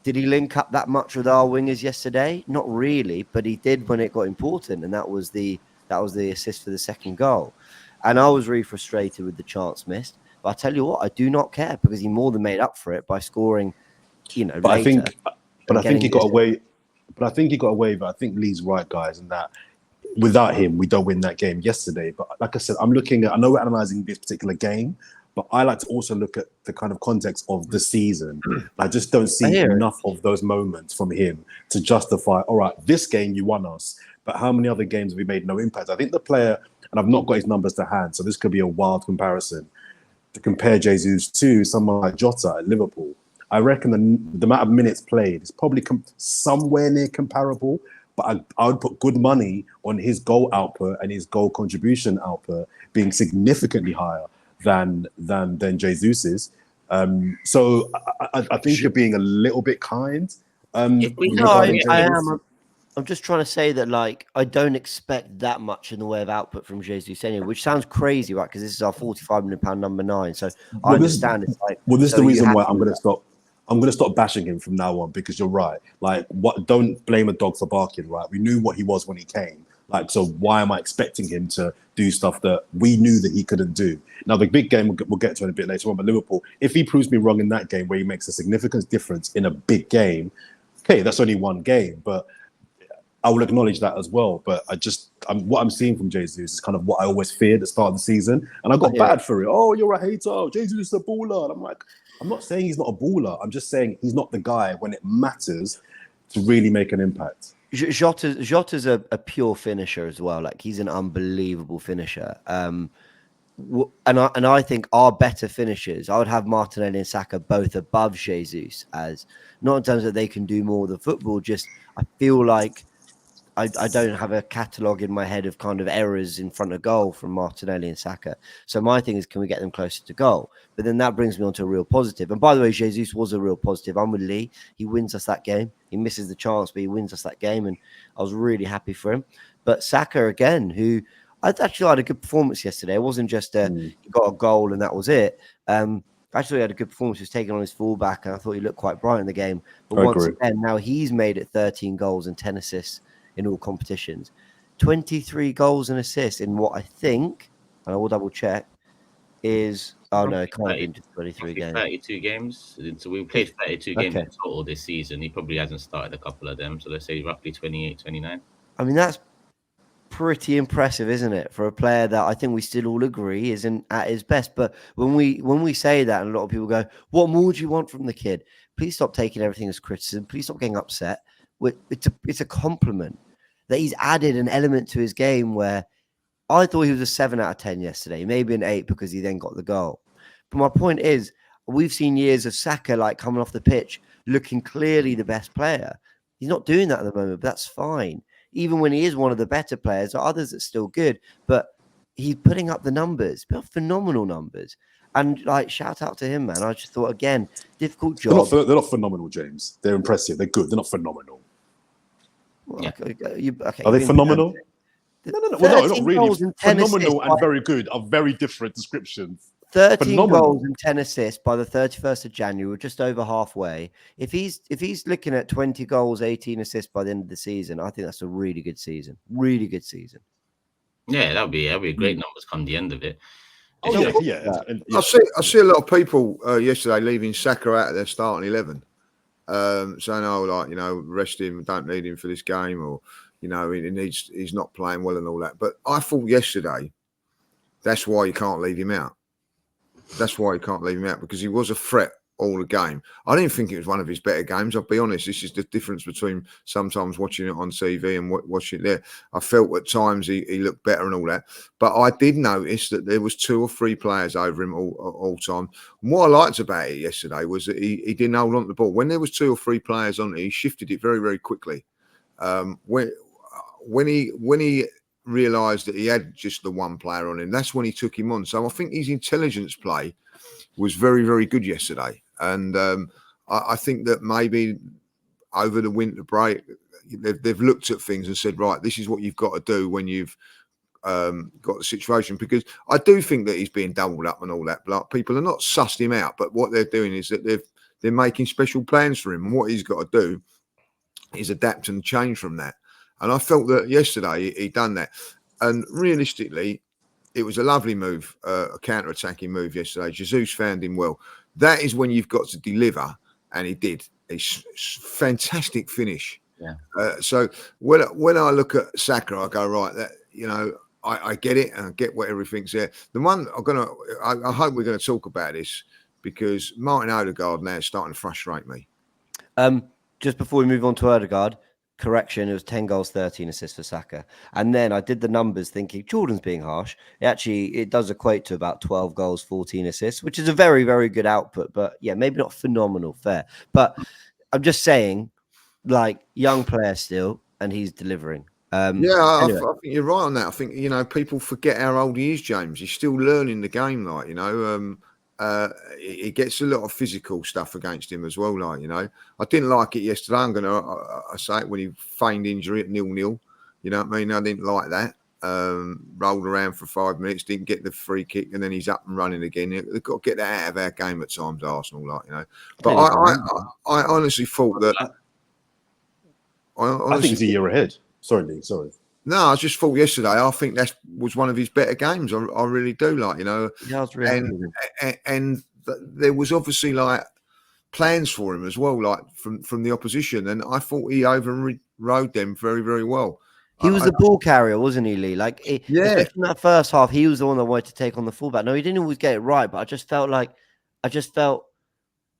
did he link up that much with our wingers yesterday? Not really, but he did when it got important, and that was the assist for the second goal. And I was really frustrated with the chance missed. But I tell you what, I do not care, because he more than made up for it by scoring, But later, I think he got away. But I think he got away. But I think Lee's right, guys, and that without him, we don't win that game yesterday. But like I said, I know we're analysing this particular game, but I like to also look at the kind of context of the season. I just don't see enough of those moments from him to justify, all right, this game you won us, but how many other games have we made no impact? I think the player, and I've not got his numbers to hand, so this could be a wild comparison to compare Jesus to someone like Jota at Liverpool. I reckon the amount of minutes played is probably somewhere near comparable, but I would put good money on his goal output and his goal contribution output being significantly higher than Jesus's. So I think you're being a little bit kind. I am. I'm just trying to say that, like, I don't expect that much in the way of output from Jesus anyway, which sounds crazy, right? Because this is our £45 million number 9. So I understand it's like. Well, this is the reason why I'm going to stop. I'm going to stop bashing him from now on, because you're right. Like, what? Don't blame a dog for barking, right? We knew what he was when he came. Like, so why am I expecting him to do stuff that we knew that he couldn't do? Now, the big game we'll get to in a bit later on, but Liverpool, if he proves me wrong in that game where he makes a significant difference in a big game, okay, that's only one game, but I will acknowledge that as well. But what I'm seeing from Jesus is kind of what I always feared at the start of the season. And I got bad for it. Oh, you're a hater. Jesus is a baller. And I'm like, I'm not saying he's not a baller. I'm just saying he's not the guy when it matters to really make an impact. Jota's a pure finisher as well. Like, he's an unbelievable finisher. And I think our better finishers, I would have Martinelli and Saka both above Jesus, as not in terms that they can do more with the football. Just I feel like I don't have a catalogue in my head of kind of errors in front of goal from Martinelli and Saka. So my thing is, can we get them closer to goal? But then that brings me on to a real positive. And by the way, Jesus was a real positive. I'm with Lee. He wins us that game. He misses the chance, but he wins us that game. And I was really happy for him. But Saka, again, who I actually had a good performance yesterday. It wasn't just he got a goal and that was it. Actually, he had a good performance. He was taking on his fullback, and I thought he looked quite bright in the game. But once again, now he's made it 13 goals and 10 assists in all competitions. 23 goals and assists in what I think, and I will double check, is it can't have been just 23 games. 32 games. So we played 32 games in total this season. He probably hasn't started a couple of them. So let's say roughly 28, 29. I mean, that's pretty impressive, isn't it, for a player that I think we still all agree isn't at his best. But when we say that, and a lot of people go, what more do you want from the kid? Please stop taking everything as criticism. Please stop getting upset. It's a compliment that he's added an element to his game where I thought he was a 7 out of 10 yesterday, maybe an 8 because he then got the goal. But my point is, we've seen years of Saka like coming off the pitch looking clearly the best player. He's not doing that at the moment, but that's fine. Even when he is one of the better players, there are others that's still good, but he's putting up the numbers, phenomenal numbers. And like, shout out to him, man. I just thought, again, difficult job. They're not phenomenal, James. They're impressive. They're good. They're not phenomenal. Well, are they phenomenal? No. Well, no, not really. Phenomenal and very good are very different descriptions. 13 goals and 10 assists by the 31st of January. We're just over halfway. If he's looking at 20 goals, 18 assists by the end of the season, I think that's a really good season. Really good season. Yeah, that'll be great numbers come the end of it. I see a lot of people yesterday leaving Saka out of their starting 11. Saying, rest him, don't need him for this game, or he's not playing well and all that. But I thought yesterday, that's why you can't leave him out. That's why you can't leave him out, because he was a threat all the game. I didn't think it was one of his better games. I'll be honest. This is the difference between sometimes watching it on TV and watching it there. I felt at times he looked better and all that. But I did notice that there was 2 or 3 players over him all time. And what I liked about it yesterday was that he didn't hold on to the ball. When there was 2 or 3 players on it, he shifted it very, very quickly. When he realised that he had just the one player on him, that's when he took him on. So I think his intelligence play was very, very good yesterday. And I think that maybe over the winter break, they've looked at things and said, right, this is what you've got to do when you've got the situation. Because I do think that he's being doubled up and all that. Like, people are not sussed him out, but what they're doing is that they're making special plans for him. And what he's got to do is adapt and change from that. And I felt that yesterday he done that. And realistically, it was a lovely move, a counter-attacking move yesterday. Jesus found him well. That is when you've got to deliver, and he did. A fantastic finish. Yeah. So when I look at Saka, I go, right, that I get it, and I get what everything's there. The one I hope we're going to talk about this, because Martin Odegaard now is starting to frustrate me. Just before we move on to Odegaard, Correction, it was 10 goals, 13 assists for Saka. And then I did the numbers thinking Jordan's being harsh. It does equate to about 12 goals, 14 assists, which is a very, very good output. But yeah, maybe not phenomenal, fair. But I'm just saying, like, young player still, and he's delivering. I think you're right on that. I think, people forget how old he is, James. He's still learning the game, he gets a lot of physical stuff against him as well. I didn't like it yesterday. I'm going to say it when he feigned injury at 0-0. You know what I mean? I didn't like that. Rolled around for 5 minutes, didn't get the free kick, and then he's up and running again. They've got to get that out of our game at times, Arsenal. But I honestly thought that. I think he's a year ahead. Sorry, Lee. Sorry. No, I just thought yesterday. I think that was one of his better games. I really do, Yeah, I was really and there was obviously plans for him as well, from the opposition, and I thought he overrode them very, very well. He was the ball carrier, wasn't he, Lee? Especially in that first half, he was the one that wanted to take on the fullback. No, he didn't always get it right, but I just felt,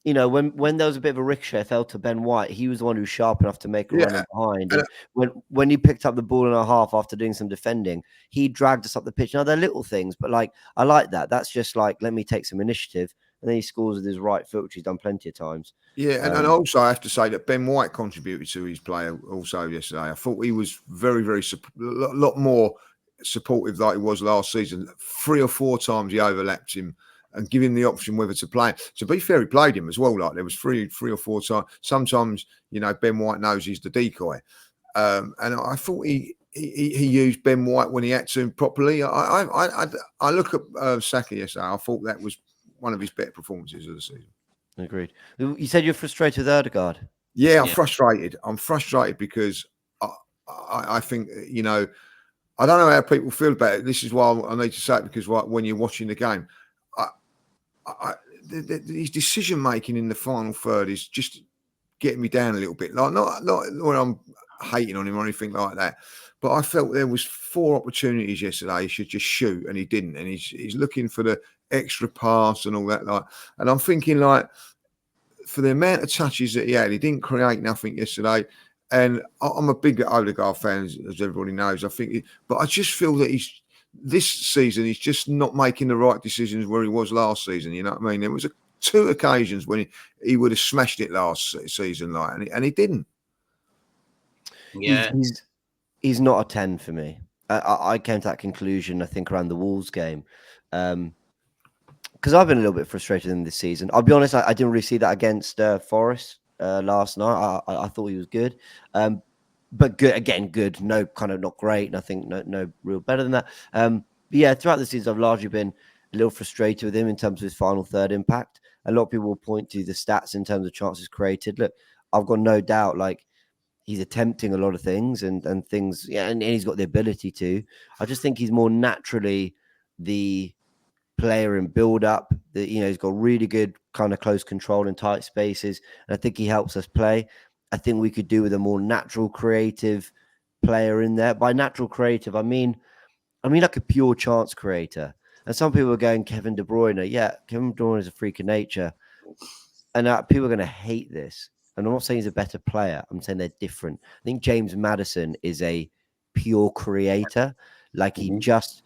when there was a bit of a ricochet, fell to Ben White. He was the one who was sharp enough to make a run in behind. And when he picked up the ball in a half after doing some defending, he dragged us up the pitch. Now, they're little things, but I like that. That's just let me take some initiative. And then he scores with his right foot, which he's done plenty of times. Yeah, and also I have to say that Ben White contributed to his play also yesterday. I thought he was very, very a lot more supportive like he was last season. 3 or 4 times he overlapped him and give him the option whether to play. To be fair, he played him as well. There was three or four times. Sometimes, Ben White knows he's the decoy. And I thought he used Ben White when he had to properly. I look at Saka yesterday. I thought that was one of his better performances of the season. Agreed. You said you're frustrated with Odegaard. Yeah, I'm frustrated. I'm frustrated because I think, I don't know how people feel about it. This is why I need to say it, because when you're watching the game, his decision making in the final third is just getting me down a little bit. Not where I'm hating on him or anything like that, but I felt there was 4 opportunities yesterday he should just shoot and he didn't, and he's looking for the extra pass and all that. And I'm thinking, for the amount of touches that he had, he didn't create nothing yesterday. And I'm a big Odegaard fan, as everybody knows. But I just feel that this season he's just not making the right decisions where he was last season. You know what I mean? There was 2 occasions when he would have smashed it last season, and he didn't. Yeah, he's not a 10 for me. I came to that conclusion, I think, around the Wolves game, because I've been a little bit frustrated in this season. I'll be honest, I didn't really see that against Forest last night. I thought he was good. But good, again, good. No, kind of not great. Nothing, no real better than that. But yeah, throughout the season, I've largely been a little frustrated with him in terms of his final third impact. A lot of people will point to the stats in terms of chances created. Look, I've got no doubt, he's attempting a lot of things and things, and he's got the ability to. I just think he's more naturally the player in build-up. He's got really good kind of close control in tight spaces, and I think he helps us play. I think we could do with a more natural, creative player in there. By natural creative, I mean like a pure chance creator. And some people are going Kevin De Bruyne. Yeah, Kevin De Bruyne is a freak of nature. And people are going to hate this. And I'm not saying he's a better player. I'm saying they're different. I think James Maddison is a pure creator. He just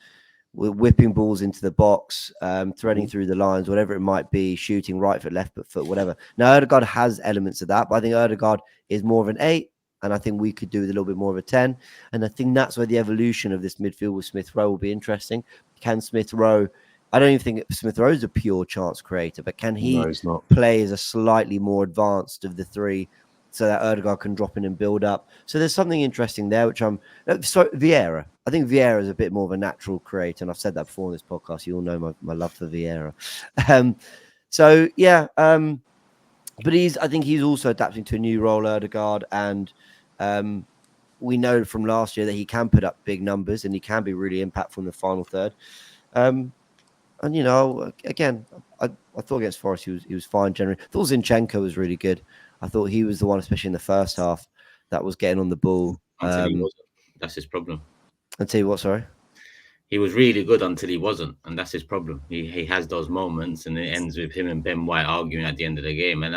whipping balls into the box, threading through the lines, whatever it might be, shooting right foot, left foot, whatever. Now, Odegaard has elements of that, but I think Odegaard is more of an 8, and I think we could do with a little bit more of a 10. And I think that's where the evolution of this midfield with Smith Rowe will be interesting. Can Smith Rowe, I don't even think Smith Rowe is a pure chance creator, but can he play as a slightly more advanced of the 3 so that Odegaard can drop in and build up? So there's something interesting there, which Vieira. I think Vieira is a bit more of a natural creator, and I've said that before in this podcast. You all know my love for Vieira. But I think he's also adapting to a new role, Odegaard, and we know from last year that he can put up big numbers and he can be really impactful in the final third. Again, I thought against Forest he was fine generally. I thought Zinchenko was really good. I thought he was the one, especially in the first half, that was getting on the ball. Until he wasn't. That's his problem. Until what, sorry? He was really good until he wasn't, and that's his problem. He has those moments, and it ends with him and Ben White arguing at the end of the game. And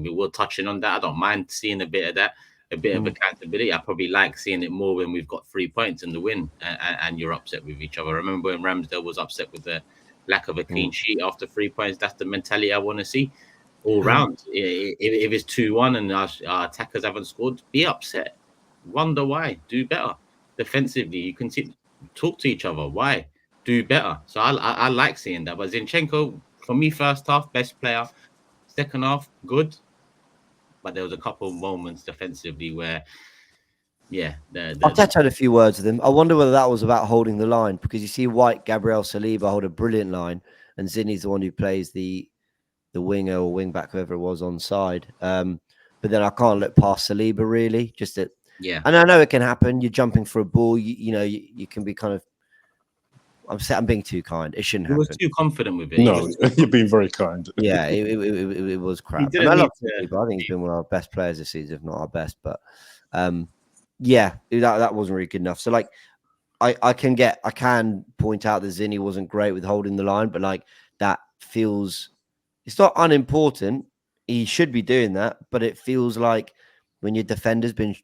we were touching on that. I don't mind seeing a bit of that. a bit of accountability. I probably like seeing it more when we've got 3 points in the win and you're upset with each other. I remember when Ramsdale was upset with the lack of a clean sheet after 3 points. That's the mentality I want to see all round. If it's 2-1 and our attackers haven't scored, be upset. Wonder why. Do better. Defensively, you can talk to each other. Why? Do better. So I like seeing that. But Zinchenko, for me, first half, best player. Second half, good. But there was a couple of moments defensively where, I've had a few words with him. I wonder whether that was about holding the line, because you see White, Gabriel, Saliba hold a brilliant line, and Zinni's the one who plays the winger or wing back, whoever it was, on side. But then I can't look past Saliba, really. Just that, and I know it can happen. You're jumping for a ball. You can be kind of. I'm being too kind. It shouldn't happen. He was too confident with it. No, you're being very kind. Yeah, it was crap. I love Saliba. I think he's been one of our best players this season, if not our best. But yeah, that wasn't really good enough. So like, I can point out that Zinni wasn't great with holding the line, but like that feels, it's not unimportant. He should be doing that, but it feels like when your defender's been,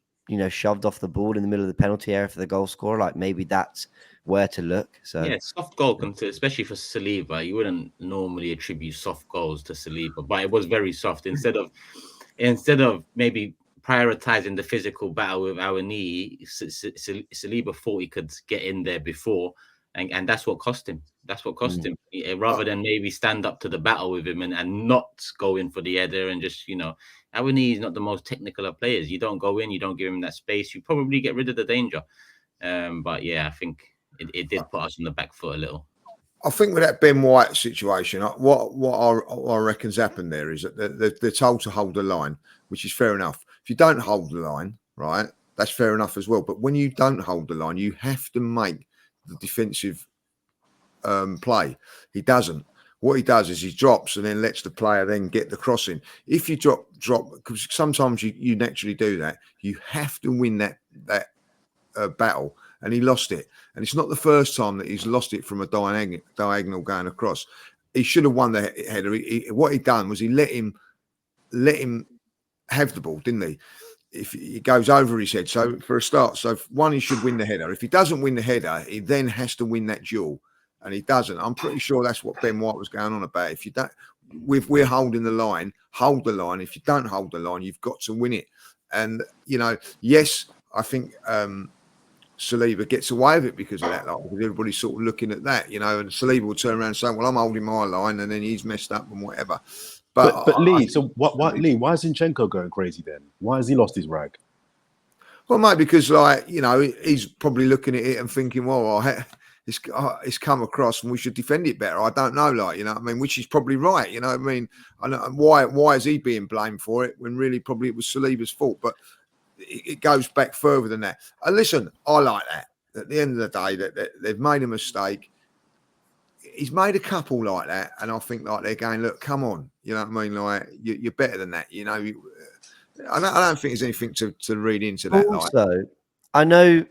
shoved off the ball in the middle of the penalty area for the goal scorer, like maybe that's where to look. So yeah, soft goal, especially for Saliba. You wouldn't normally attribute soft goals to Saliba, but it was very soft. Instead of maybe prioritizing the physical battle with our knee, Saliba thought he could get in there before, and that's what cost him. That's what cost him. Rather than maybe stand up to the battle with him and not go in for the header and just, our knee is not the most technical of players. You don't go in, you don't give him that space. You probably get rid of the danger. But yeah, I think it did put us on the back foot a little. I think with that Ben White situation, what I reckon's happened there is that they're told to hold the line, which is fair enough. If you don't hold the line, right, that's fair enough as well. But when you don't hold the line, you have to make the defensive play. He doesn't. What he does is he drops and then lets the player then get the crossing. If you drop, because sometimes you naturally do that, you have to win that battle. And he lost it. And it's not the first time that he's lost it from a diagonal going across. He should have won the header. What he done was he let him have the ball, didn't he? If it goes over his head. So for a start, he should win the header. If he doesn't win the header, he then has to win that duel. And he doesn't. I'm pretty sure that's what Ben White was going on about. If you don't, if we're holding the line, hold the line. If you don't hold the line, you've got to win it. And, yes, I think Saliba gets away with it because of that. Because everybody's sort of looking at that, and Saliba will turn around and say, well, I'm holding my line, and then he's messed up and whatever. But Lee, Lee, why is Zinchenko going crazy then? Why has he lost his rag? Well, mate, because he's probably looking at it and thinking, well, it's come across and we should defend it better. I don't know, which is probably right. I know why is he being blamed for it when really probably it was Saliba's fault? But it goes back further than that. Listen, I like that. At the end of the day, that they've made a mistake. He's made a couple like that, and I think like they're going, look, come on, Like you're better than that. I don't think there's anything to read into that. Also, I know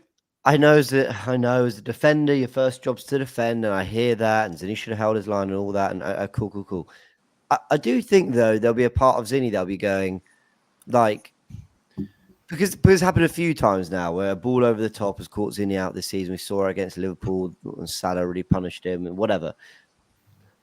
as a defender, your first job's to defend, and I hear that, and Zinni should have held his line and all that, and cool. I do think though there'll be a part of Zinni that'll be going like. Because it's happened a few times now where a ball over the top has caught Zinni out this season. We saw it against Liverpool and Salah really punished him and whatever.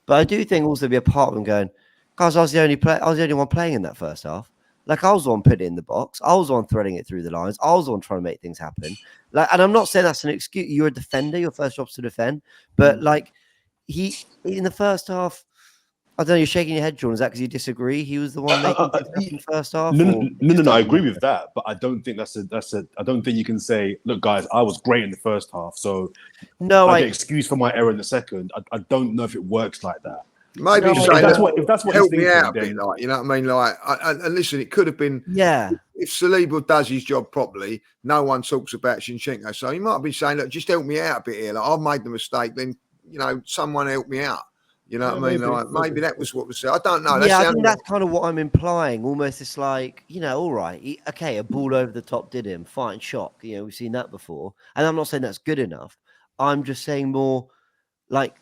But I do think also be a part of him going, guys, I was the only one playing in that first half. Like I was the one putting it in the box. I was the one threading it through the lines. I was the one trying to make things happen. And I'm not saying that's an excuse. You're a defender. Your first job's to defend. But he in the first half, I don't know. You're shaking your head, John. Is that because you disagree? He was the one making the first half. No. I agree with that, but I don't think that's a. I don't think you can say, "Look, guys, I was great in the first half, so I get excuse for my error in the second." I don't know if it works like that. Maybe if that's what help he's me thinking, out a bit, you know what I mean? And listen, it could have been. Yeah. If Saliba does his job properly, no one talks about Zinchenko. So he might be saying, "Look, just help me out a bit here. I've made the mistake. Then someone help me out." You know what I mean? Maybe that was what was said. I don't know. I think that's kind of what I'm implying. Almost it's like, all right, okay, a ball over the top did him. Fine, shock. We've seen that before. And I'm not saying that's good enough. I'm just saying more like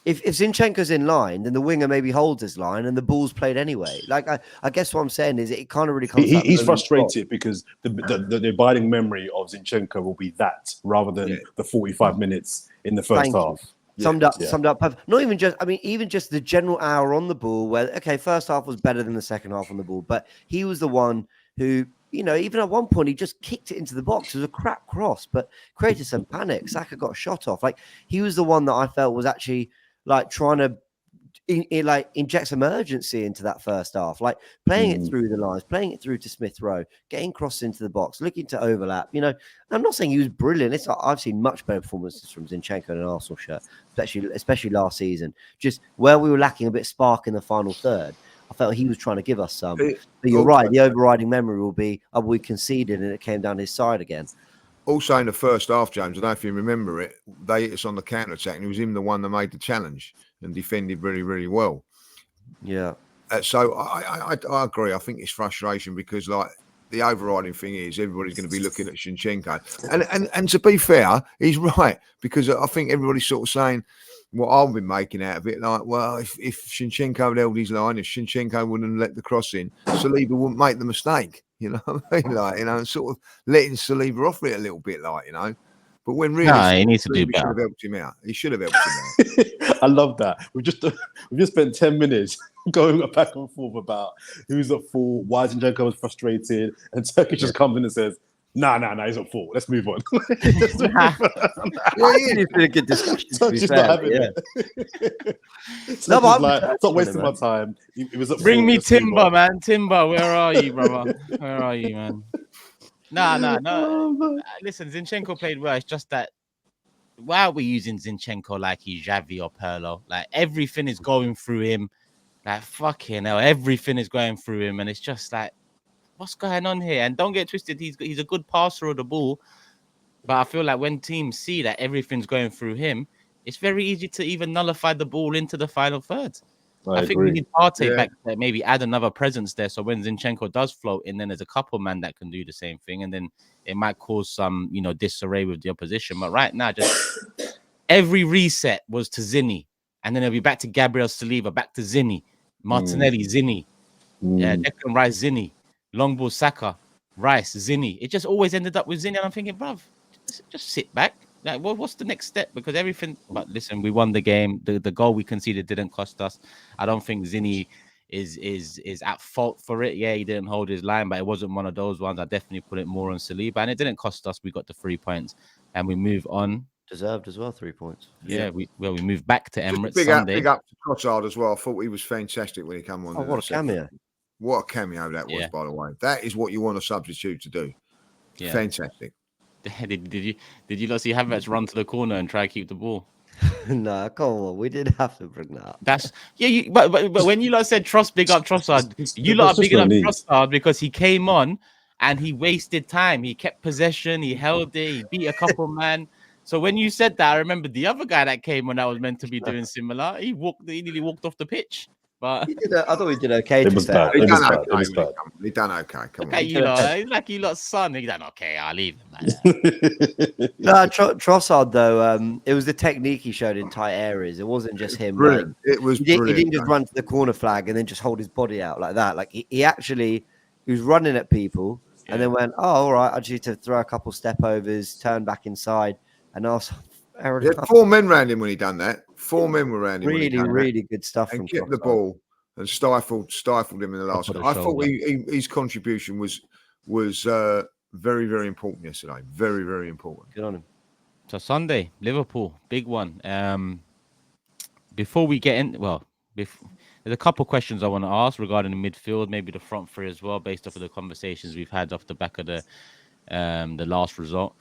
if Zinchenko's in line, then the winger maybe holds his line and the ball's played anyway. Like I guess what I'm saying is it kind of really comes. He's frustrated because the abiding memory of Zinchenko will be that rather than the 45 minutes in the first half. Summed up. Not even just. I mean, even just the general hour on the ball. Where first half was better than the second half on the ball, but he was the one who, even at one point he just kicked it into the box. It was a crap cross, but created some panic. Saka got a shot off. Like he was the one that I felt was actually like trying to inject some urgency into that first half, like playing it through the lines, playing it through to Smith Rowe, getting crosses into the box, looking to overlap. I'm not saying he was brilliant. I've seen much better performances from Zinchenko in an Arsenal shirt, especially last season. Just where we were lacking a bit of spark in the final third, I felt he was trying to give us some. But you're right, the overriding memory will be, we conceded and it came down his side again. Also in the first half, James, I don't know if you remember it, they hit us on the counter-attack and it was him the one that made the challenge and defended really, really well. Yeah. So I agree. I think it's frustration because like the overriding thing is everybody's going to be looking at Zinchenko. And to be fair, he's right, because I think everybody's sort of saying what I've been making out of it, like, well, if Zinchenko had held his line, if Zinchenko wouldn't let the cross in, Saliba wouldn't make the mistake. You know what I mean? Like, and sort of letting Saliba off it a little bit, like, But when really, he needs to do better. Should have helped him out. He should have helped him out. I love that. We've just spent 10 minutes going back and forth about who's at fault, why Zinchenko was frustrated, and Turkish just comes in and says, "Nah, he's at fault. Let's move on." It's been a good discussion. Just not having it. No, but it's not wasting my time. It was Bring me Timber, man. Timber, where are you, brother? Where are you, man? No. Listen, Zinchenko played well. It's just that why are we using Zinchenko like he's Xavi or Pirlo? Like everything is going through him. Like fucking hell, everything is going through him, and it's just like, what's going on here? And don't get twisted, he's a good passer of the ball, but I feel like when teams see that everything's going through him, it's very easy to even nullify the ball into the final third. I think we need Partey back there, maybe add another presence there. So when Zinchenko does float in, then there's a couple man that can do the same thing. And then it might cause some, disarray with the opposition. But right now, just every reset was to Zinni. And then it'll be back to Gabriel Saliba, back to Zinni, Martinelli, Zinni, Declan Rice, Zinni, long ball Saka, Rice, Zinni. It just always ended up with Zinni. And I'm thinking, bruv, just sit back. Like, what's the next step? Because everything. But listen, we won the game. The goal we conceded didn't cost us. I don't think Zinni is at fault for it. Yeah, he didn't hold his line, but it wasn't one of those ones. I definitely put it more on Saliba, and it didn't cost us. We got the 3 points, and we move on. Deserved as well, 3 points. Yeah, we moved back to Emirates big Sunday. Big up to Trossard as well. I thought he was fantastic when he came on. Oh, what a cameo! What a cameo that was, by the way. That is what you want a substitute to do. Yeah. Fantastic. Did you not see Havertz run to the corner and try to keep the ball? No, come on, we did have to bring that up. That's but when you lot said big up Trossard, you lot are bigging up Trossard because he came on and he wasted time. He kept possession, he held it, he beat a couple man. So when you said that, I remember the other guy that came on that was meant to be doing similar. He nearly walked off the pitch. But I thought he did okay. It was bad. He done okay. Come on. You lot, he's like you lot's son. He done okay. I'll leave him, man. No, Trossard though, it was the technique he showed in tight areas. It wasn't just him. Brilliant. It was. He didn't just run to the corner flag and then just hold his body out like that. Like he was running at people and then went, "Oh, all right. I just need to throw a couple step overs, turn back inside." And asked, he had 4 men around him when he done that. 4 men were around him. Really good stuff. And kept the ball and stifled him in the last. I thought his contribution was very, very important yesterday. Very, very important. Good on him. So Sunday, Liverpool, big one. Before we get in, there's a couple questions I want to ask regarding the midfield, maybe the front three as well, based off of the conversations we've had off the back of the last result.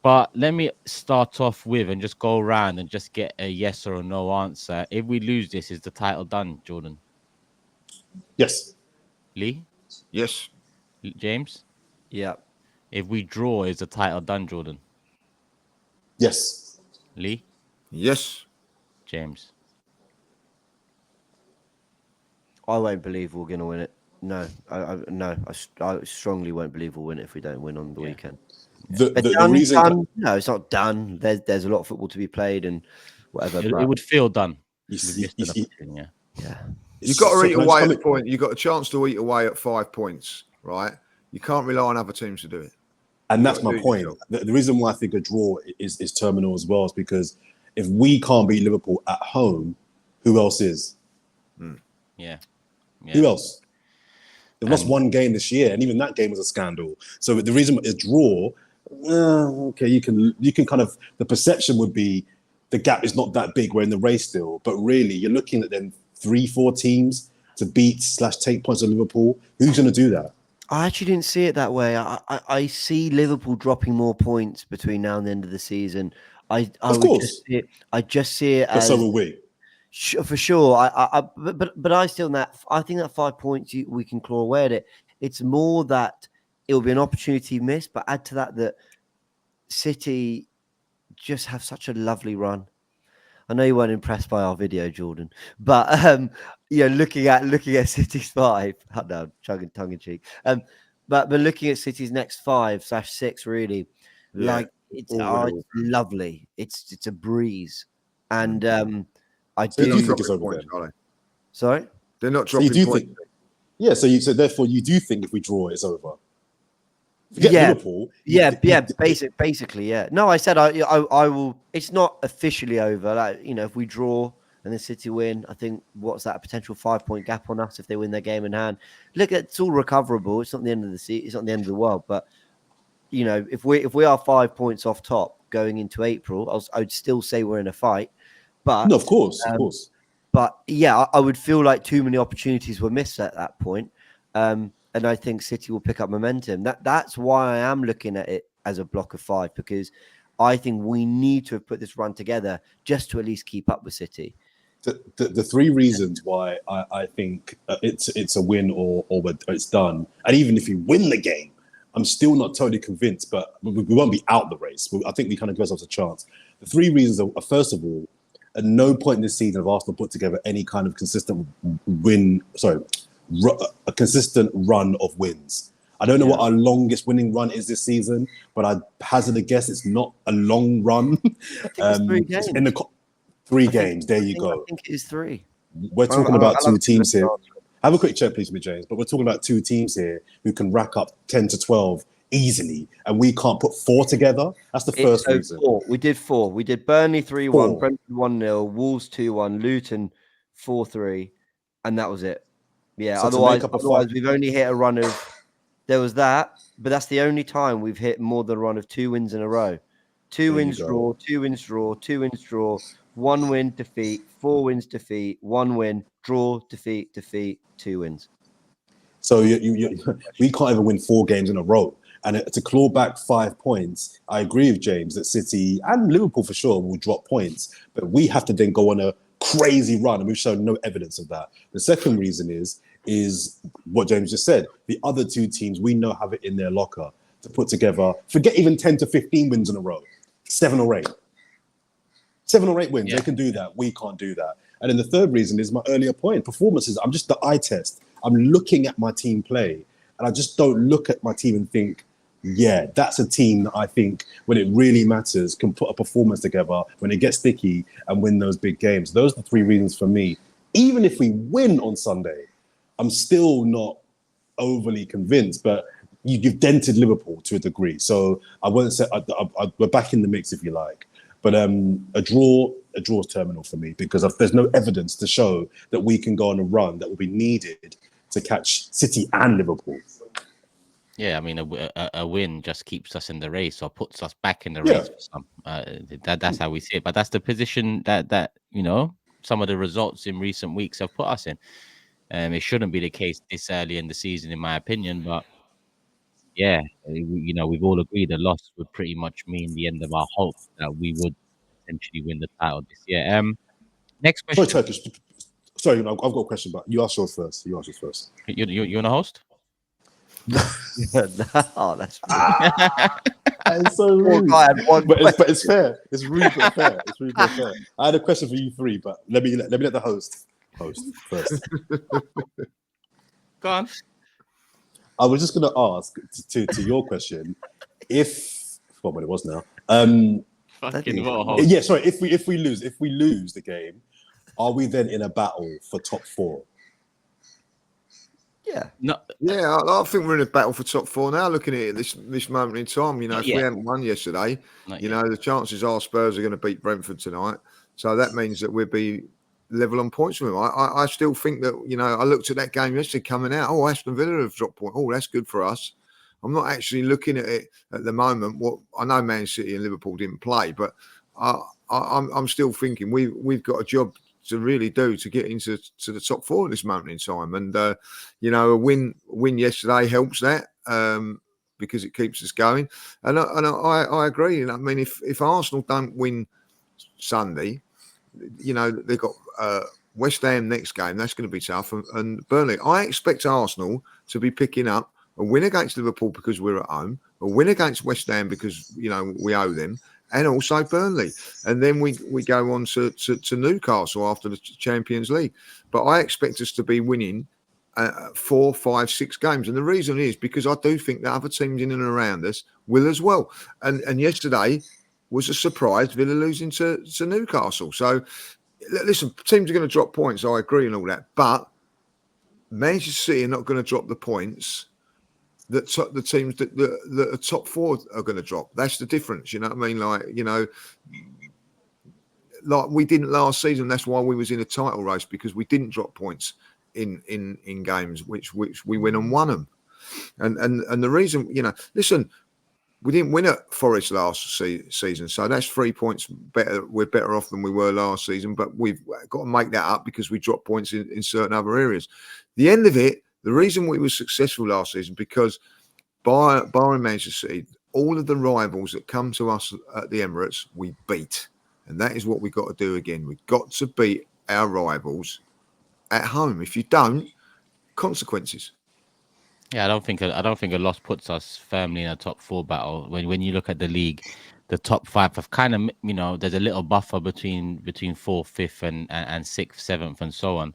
But let me start off with and just go around and just get a yes or a no answer. If we lose this, is the title done, Jordan? Yes. Lee? Yes. James? Yeah. If we draw, is the title done, Jordan? Yes. Lee? Yes. James? I won't believe we're going to win it. No. I strongly won't believe we'll win it if we don't win on the weekend. The reason no, it's not done. There's a lot of football to be played, and whatever. It would feel done. You We've see, missed you an see, opportunity, Yeah. You've got to so eat can I just away come at in- a point. You've got a chance to eat away at 5 points, right? You can't rely on other teams to do it. And You that's gotta my do it point. yourself. The reason why I think a draw is terminal as well is because if we can't beat Liverpool at home, who else is? Yeah. Who else? They've lost And- one game this year, and even that game was a scandal. So the reason is draw. Okay, you can kind of, the perception would be the gap is not that big. We're in the race still, but really you're looking at then 3-4 teams to beat/take points of Liverpool. Who's going to do that? I actually didn't see it that way. I see Liverpool dropping more points between now and the end of the season. I Of would course. just see it. I just see it But as so will we. for sure. But I still I think that 5 points we can claw away at it. It's more that it will be an opportunity missed. But add to that City just have such a lovely run. I know you weren't impressed by our video, Jordan, but looking at City's 5, no, tongue in cheek. But looking at City's next 5/6, really, Yeah, it's all. lovely. It's a breeze, and I So They're do not you think it's dropping over points, then? are they? Sorry. They're not So you dropping do points. think? Yeah. So therefore you do think if we draw, it's over. Forget Yeah. Liverpool. Basically, yeah. No, I said I will. It's not officially over. If we draw and then City win, I think what's that, a potential 5-point gap on us if they win their game in hand. Look, it's all recoverable. It's not the end of the season. It's not the end of the world. But if we are 5 points off top going into April, I would still say we're in a fight. But No, of course, of course. But yeah, I would feel like too many opportunities were missed at that point. And I think City will pick up momentum. That's why I am looking at it as a block of 5, because I think we need to have put this run together just to at least keep up with City. The 3 reasons why I think it's a win or it's done, and even if you win the game, I'm still not totally convinced, but we won't be out the race. I think we kind of give ourselves a chance. The 3 reasons are, first of all, at no point in this season have Arsenal put together any kind of consistent a consistent run of wins. I don't know what our longest winning run is this season, but I hazard a guess it's not a long run. I think it's 3 games. 3 games. There you go. I think it is 3. We're talking about 2 teams here. Have a quick check, please, with James. But we're talking about 2 teams here who can rack up 10 to 12 easily, and we can't put 4 together. That's the first reason. 4. We did 4. We did Burnley 3-1, 4. Brentford 1-0, Wolves 2-1, Luton 4-3, and that was it. Yeah. So otherwise we've only hit a run of. There was that, but that's the only time we've hit more than a run of 2 wins in a row. 2 wins draw, 2 wins draw, 2 wins draw, 1 win defeat, 4 wins defeat, 1 win draw, defeat, 2 wins. So we can't even win 4 games in a row. And to claw back 5 points, I agree with James that City and Liverpool for sure will drop points, but we have to then go on a crazy run, and we've shown no evidence of that. The second reason is what James just said. The other 2 teams we know have it in their locker to put together, forget even 10 to 15 wins in a row, 7 or 8. 7 or 8 wins, They can do that. We can't do that. And then the third reason is my earlier point. Performances, I'm just the eye test. I'm looking at my team play, and I just don't look at my team and think, yeah, that's a team that I think when it really matters can put a performance together when it gets sticky and win those big games. Those are the 3 reasons for me. Even if we win on Sunday, I'm still not overly convinced, but you've dented Liverpool to a degree. So I won't say we're back in the mix, if you like. But a draw is terminal for me because there's no evidence to show that we can go on a run that will be needed to catch City and Liverpool. Yeah, I mean, a win just keeps us in the race or puts us back in the race for some. That's how we see it. But that's the position that some of the results in recent weeks have put us in. It shouldn't be the case this early in the season, in my opinion. But yeah, we've all agreed a loss would pretty much mean the end of our hope that we would potentially win the title this year. Next question. Sorry, Turkish. Sorry, I've got a question, but you ask yours first. You want to host? Oh, that's it's so rude. But it's fair. It's rude but fair. It's rude but fair. I had a question for you 3, but let me let the host first. Go on. I was just going to ask to your question, if what it was now. Fucking what a hole. Yeah, sorry. If we lose the game, are we then in a battle for top 4? Yeah. No, Yeah, I think we're in a battle for top 4 now. Looking at it this moment in time, you know, if we hadn't won yesterday, you know, the chances are Spurs are going to beat Brentford tonight. So that means that we'll be level on points with them. I still think that, you know, I looked at that game yesterday coming out. Oh, Aston Villa have dropped point. Oh, that's good for us. I'm not actually looking at it at the moment. What I know, Man City and Liverpool didn't play, but I'm still thinking we've got a job to really do to get into the top 4 at this moment in time. And you know, a win yesterday helps that because it keeps us going. And I agree. And I mean, if Arsenal don't win Sunday, you know, they've got West Ham next game. That's going to be tough. And Burnley. I expect Arsenal to be picking up a win against Liverpool because we're at home, a win against West Ham because, you know, we owe them, and also Burnley. And then we go on to Newcastle after the Champions League. But I expect us to be winning 4, 5, 6 games. And the reason is because I do think that other teams in and around us will as well. And yesterday was a surprise, Villa losing to Newcastle. So, listen, teams are going to drop points. I agree and all that. But Manchester City are not going to drop the points that the teams that are top 4 are going to drop. That's the difference. You know what I mean? Like, you know, like we didn't last season. That's why we was in a title race, because we didn't drop points in games which we went and won them. And the reason, you know, listen, we didn't win at Forest last season, so that's 3 points better. We're better off than we were last season, but we've got to make that up because we dropped points in certain other areas. The end of it, the reason we were successful last season, because barring Manchester City, all of the rivals that come to us at the Emirates, we beat. And that is what we've got to do again. We've got to beat our rivals at home. If you don't, consequences. Yeah, I don't think a loss puts us firmly in a top 4 battle. When you look at the league, the top 5 have kind of, you know, there's a little buffer between 4th, 5th, and 6th, 7th, and so on.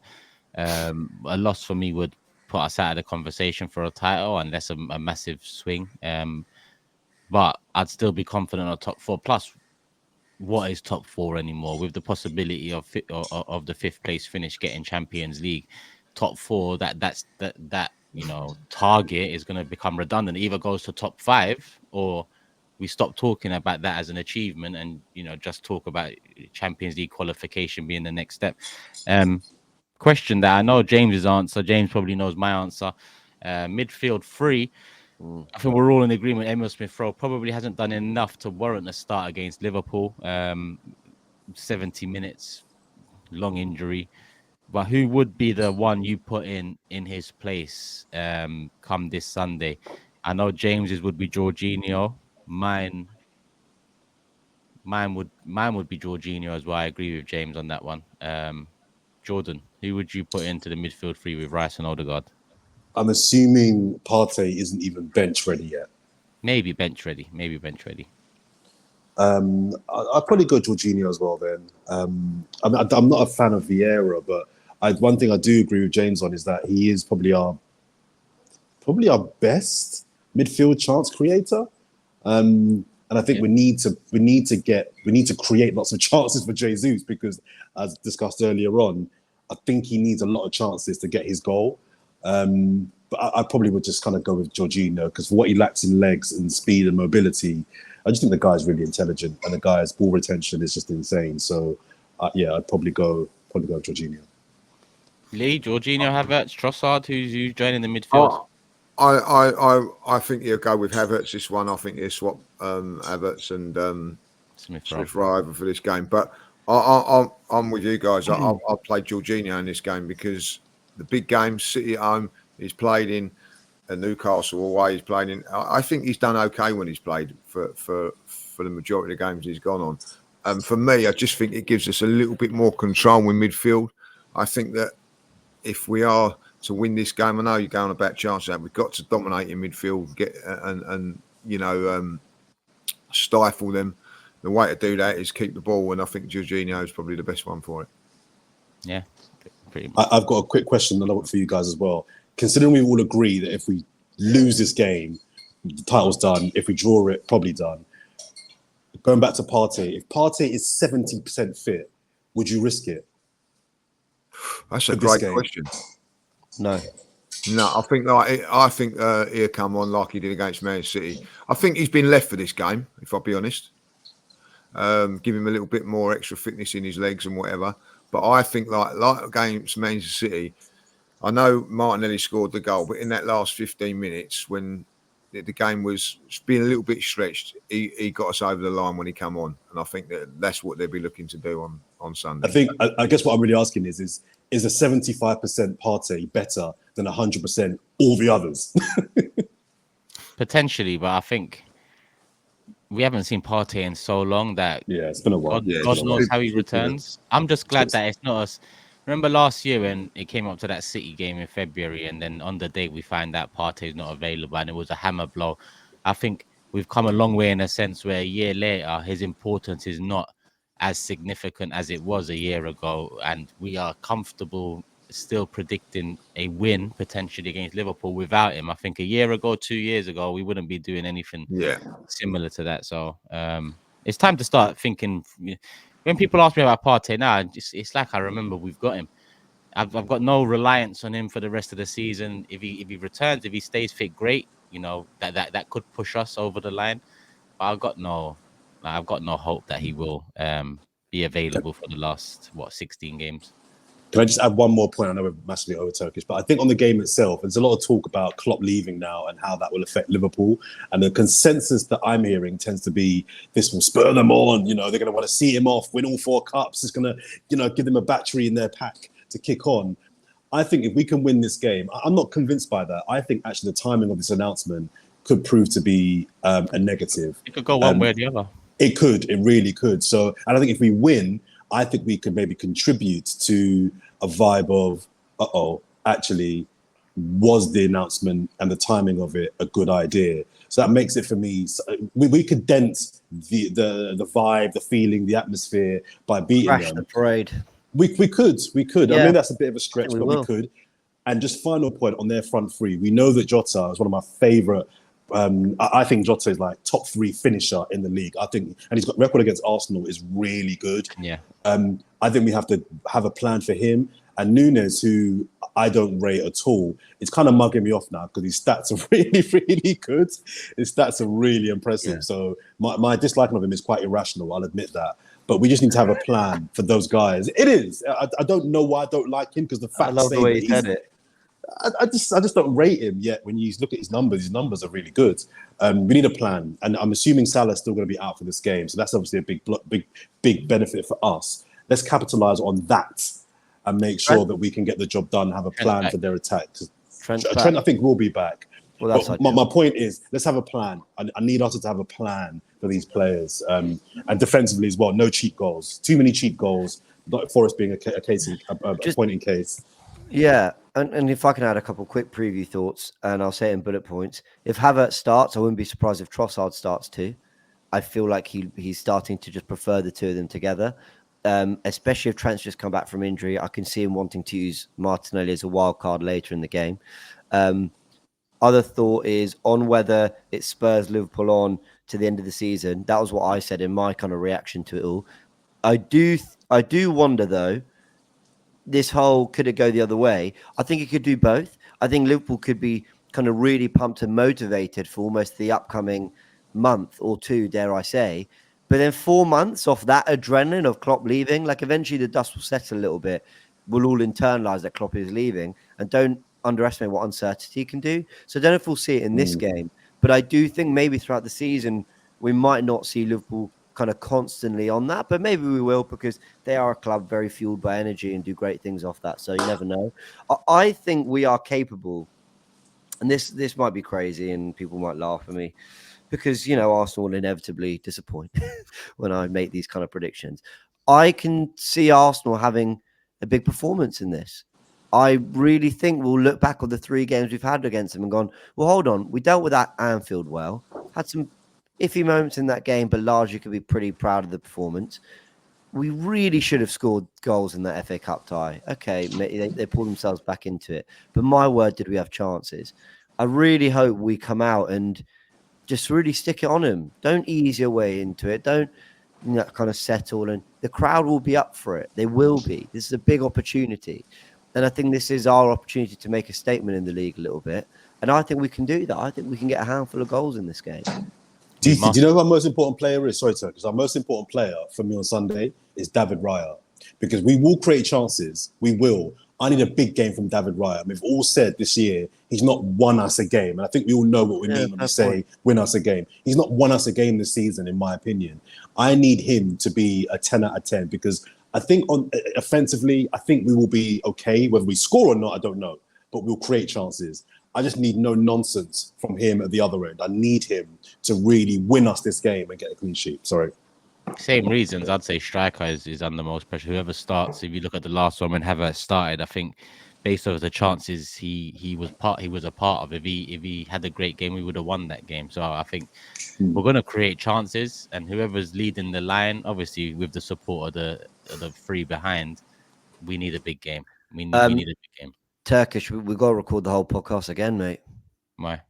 A loss for me would put us out of the conversation for a title, unless a massive swing. But I'd still be confident on top 4. Plus, what is top 4 anymore? With the possibility of the 5th place finish getting Champions League, top 4, that you know, target is going to become redundant. It either goes to top 5, or we stop talking about that as an achievement and, you know, just talk about Champions League qualification being the next step. Question that I know James's answer. James probably knows my answer. Midfield 3. I think we're all in agreement. Emile Smith-Rowe probably hasn't done enough to warrant a start against Liverpool. 70 minutes, long injury. But who would be the one you put in his place come this Sunday? I know James's would be Jorginho. Mine would be Jorginho as well. I agree with James on that one. Jordan, who would you put into the midfield 3 with Rice and Odegaard? I'm assuming Partey isn't even bench ready yet. Maybe bench ready. I'd probably go Jorginho as well then. I'm not a fan of Vieira, but one thing I do agree with James on is that he is probably our best midfield chance creator. And I think we need to create lots of chances for Jesus, because, as discussed earlier on, I think he needs a lot of chances to get his goal. But I probably would just kind of go with Jorginho, because for what he lacks in legs and speed and mobility, I just think the guy's really intelligent, and the guy's ball retention is just insane. So, I'd probably go with Jorginho. Lee, Jorginho, Havertz, Trossard, who's joining the midfield? I think he'll go with Havertz this one. I think he'll swap Havertz and Smith-Rowe for this game. But I'm with you guys. I'll play Jorginho in this game, because the big game, City at home, he's played in, and Newcastle away, he's played in. I think he's done okay when he's played for the majority of the games he's gone on. For me, I just think it gives us a little bit more control in midfield. I think that if we are to win this game, I know you're going about chances, we've got to dominate in midfield, get and stifle them. The way to do that is keep the ball, and I think Jorginho is probably the best one for it. Yeah, pretty much. I've got a quick question for you guys as well. Considering we all agree that if we lose this game, the title's done. If we draw it, probably done. Going back to Partey, if Partey is 70% fit, would you risk it? That's a For this great game? question. No. No, I think he'll come on like he did against Man City. I think he's been left for this game, if I'll be honest. Give him a little bit more extra fitness in his legs and whatever. But I think like against Man City, I know Martinelli scored the goal, but in that last 15 minutes when the game was being a little bit stretched, he got us over the line when he came on. And I think that's what they'll be looking to do on Sunday. I guess what I'm really asking is a 75% Partey better than 100% all the others? Potentially, but I think we haven't seen Partey in so long that it's been a while. God knows how he returns. I'm just glad that it's not us. Remember last year when it came up to that City game in February, and then on the day we find that Partey is not available, and it was a hammer blow. I think we've come a long way in a sense where a year later his importance is not as significant as it was a year ago, and we are comfortable still predicting a win potentially against Liverpool without him. I think a year ago, 2 years ago, we wouldn't be doing anything similar to that. So it's time to start thinking. When people ask me about Partey now, it's like I remember we've got him. I've got no reliance on him for the rest of the season. If he returns, if he stays fit, great. You know that could push us over the line. But I've got no hope that he will be available for the last 16 games. Can I just add one more point? I know we're massively over Turkish, but I think on the game itself, there's a lot of talk about Klopp leaving now and how that will affect Liverpool. And the consensus that I'm hearing tends to be this will spur them on. You know, they're going to want to see him off, win all 4 cups. It's going to, give them a battery in their pack to kick on. I think if we can win this game, I'm not convinced by that. I think actually the timing of this announcement could prove to be a negative. It could go one way or the other. It really could. So, and I think if we win, I think we could maybe contribute to a vibe of, actually, was the announcement and the timing of it a good idea? So that makes it for me. We could dent the vibe, the feeling, the atmosphere by beating Crash them. the parade. We could. Yeah. I mean, that's a bit of a stretch, but will. we could. And just final point on their front three. We know that Jota is one of my favourite. I think Jota is like top 3 finisher in the league. I think, and he's got record against Arsenal is really good. Yeah. I think we have to have a plan for him. And Nunes, who I don't rate at all, it's kind of mugging me off now because his stats are really, really good. His stats are really impressive. Yeah. So my disliking of him is quite irrational. I'll admit that. But we just need to have a plan for those guys. It is. I don't know why I don't like him because the fact I love the way he said it. I just don't rate him yet. When you look at his numbers are really good. We need a plan, and I'm assuming Salah's still going to be out for this game, so that's obviously a big benefit for us. Let's capitalize on that and make sure that we can get the job done. Have a plan for their attack. Trent, I think, will be back. Well, that's my point is, let's have a plan. I need us to have a plan for these players, and defensively as well. No cheap goals. Too many cheap goals. Not Forest being a point in case. Yeah, and if I can add a couple of quick preview thoughts, and I'll say it in bullet points. If Havertz starts, I wouldn't be surprised if Trossard starts too. I feel like he's starting to just prefer the two of them together, especially if Trent's just come back from injury. I can see him wanting to use Martinelli as a wild card later in the game. Other thought is on whether it spurs Liverpool on to the end of the season. That was what I said in my kind of reaction to it all. I do wonder though. This whole could it go the other way? I think it could do both. I think Liverpool could be kind of really pumped and motivated for almost the upcoming month or two, dare I say. But then 4 months off that adrenaline of Klopp leaving, like eventually the dust will settle a little bit. We'll all internalise that Klopp is leaving, and don't underestimate what uncertainty can do. So I don't know if we'll see it in this game, but I do think maybe throughout the season we might not see Liverpool kind of constantly on that, but maybe we will because they are a club very fueled by energy and do great things off that. So you never know. I think we are capable, and this might be crazy and people might laugh at me because, Arsenal will inevitably disappoint when I make these kind of predictions. I can see Arsenal having a big performance in this. I really think we'll look back on the 3 games we've had against them and gone, well, hold on, we dealt with that Anfield well, had some iffy moments in that game, but largely could be pretty proud of the performance. We really should have scored goals in that FA Cup tie. Okay, they pulled themselves back into it. But my word, did we have chances. I really hope we come out and Just really stick it on him. Don't ease your way into it. Don't kind of settle, and the crowd will be up for it. They will be. This is a big opportunity, and I think this is our opportunity to make a statement in the league a little bit. And I think we can do that. I think we can get a handful of goals in this game. Do you know who our most important player is? Sorry, sir, because our most important player for me on Sunday is David Raya, because we will create chances. We will. I need a big game from David Raya. We've all said this year he's not won us a game, and I think we all know what we mean when we say win us a game. He's not won us a game this season, in my opinion. I need him to be a 10 out of 10, because I think offensively, I think we will be okay. Whether we score or not, I don't know, but we'll create chances. I just need no nonsense from him at the other end. I need him to really win us this game and get a clean sheet. Sorry. Same reasons. I'd say striker is under most pressure. Whoever starts, if you look at the last one when Havertz started, I think based on the chances he was a part of, if he had a great game, we would have won that game. So I think we're going to create chances, and whoever's leading the line, obviously with the support of the three behind, we need a big game. We need a big game. Turkish, we've got to record the whole podcast again, mate. Why?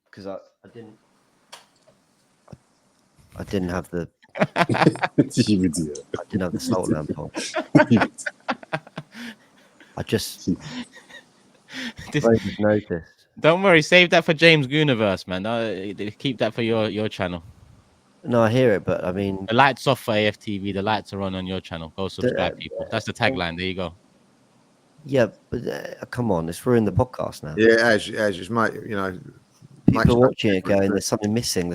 Because I didn't have the You idiot. I didn't have the salt lamp on. I just noticed. Don't worry, save that for James Gooniverse, man. Keep that for your channel. No, I hear it, but I mean, the lights off for AFTV. The lights are on your channel. Go subscribe, people. That's the tagline. There you go. Yeah, but come on, it's ruined the podcast now. Yeah, as it's mate, you know, people are watching it going, "There's something missing,"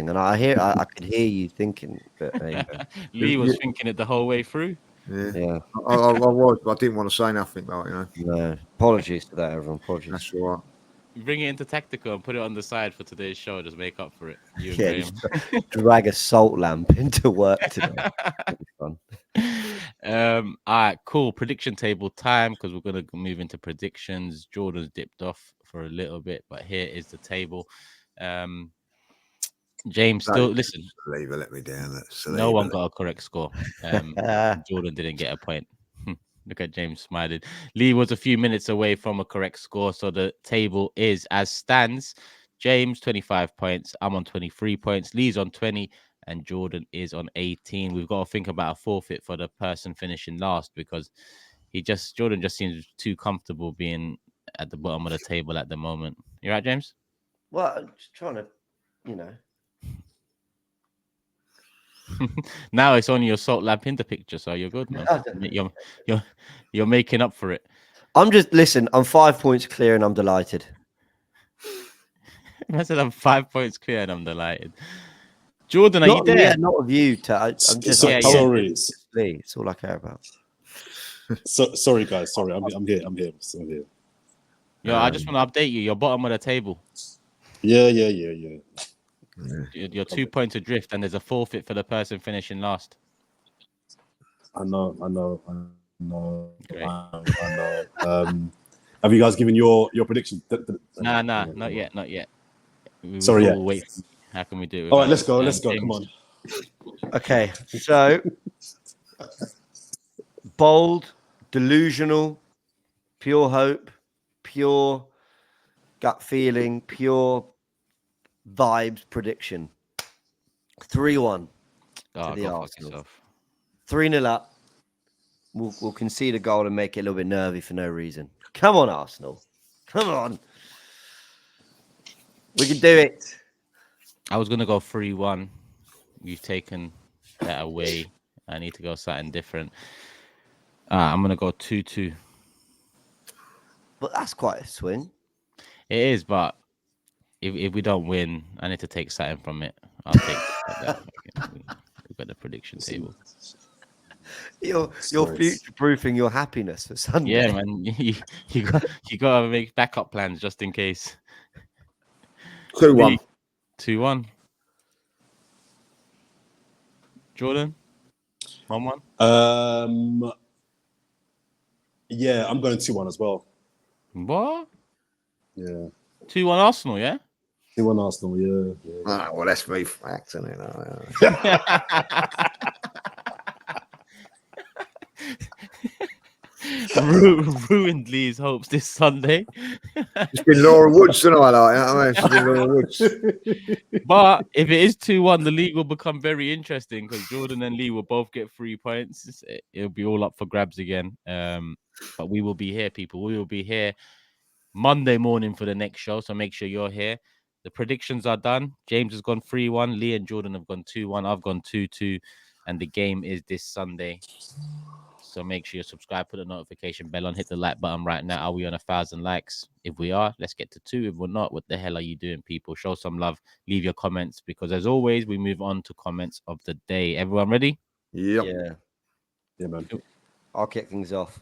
and I could hear you thinking. But Lee was thinking it the whole way through. Yeah. I was, but I didn't want to say nothing, like, you know. No, apologies to that, everyone. Apologies. That's all right. Bring it into tactical and put it on the side for today's show. Just make up for it. Just drag a salt lamp into work today. Fun. All right, cool. Prediction table time, because we're gonna move into predictions. Jordan's dipped off for a little bit, but here is the table. James, still listen. Saliba let me down. No one got a correct score. Jordan didn't get a point. Look at James smiling. Lee was a few minutes away from a correct score, so the table is as stands. James 25 points. I'm on 23 points. Lee's on 20, and Jordan is on 18. We've got to think about a forfeit for the person finishing last, because Jordan just seems too comfortable being at the bottom of the table at the moment. You right, James? Well, I'm just trying to, you know. Now it's only your salt lamp in the picture, so you're good, man. You're making up for it. I'm 5 points clear, and I'm delighted. I said I'm 5 points clear, and I'm delighted. Jordan, are you there? Yeah, not with you. I'm just sorry. Lee, it's all I care about. Sorry, guys. Sorry, I'm here. Yo, I just want to update you. You're bottom of the table. Yeah. You're 2 points adrift, and there's a forfeit for the person finishing last. I know. Great. I know. Have you guys given your prediction? Nah, not yet. Sorry, yeah. Wait. How can we do it? All right, let's go. Come on. Okay, so bold, delusional, pure hope, pure gut feeling, pure vibes prediction. 3-1 to the Arsenal. 3-0 up. We'll concede a goal and make it a little bit nervy for no reason. Come on, Arsenal. Come on. We can do it. I was going to go 3-1. You've taken that away. I need to go something different. I'm going to go 2-2. But that's quite a swing. It is, but if we don't win, I need to take something from it. I'll take that. We've got the prediction table. You're future-proofing your happiness for Sunday. Yeah, man. You got to make backup plans just in case. 2-1. 2-1. Jordan? 1-1? Yeah, I'm going 2-1 as well. What? Yeah. 2-1 Arsenal, yeah? 2-1 Arsenal, yeah. Well, that's me facts, isn't it? Ruined Lee's hopes this Sunday. It's been Laura Woods tonight, like, you know what I mean? It's been Laura Woods. But if it is 2-1, the league will become very interesting because Jordan and Lee will both get 3 points. It'll be all up for grabs again. But we will be here, people. We will be here Monday morning for the next show. So make sure you're here. The predictions are done. James has gone 3-1. Lee and Jordan have gone 2-1. I've gone 2-2. And the game is this Sunday. So make sure you subscribe, put the notification bell on, hit the like button right now. Are we on 1,000 likes? If we are, let's get to 2. If we're not, what the hell are you doing, people? Show some love. Leave your comments because, as always, we move on to comments of the day. Everyone ready? Yep. Yeah, man. I'll kick things off.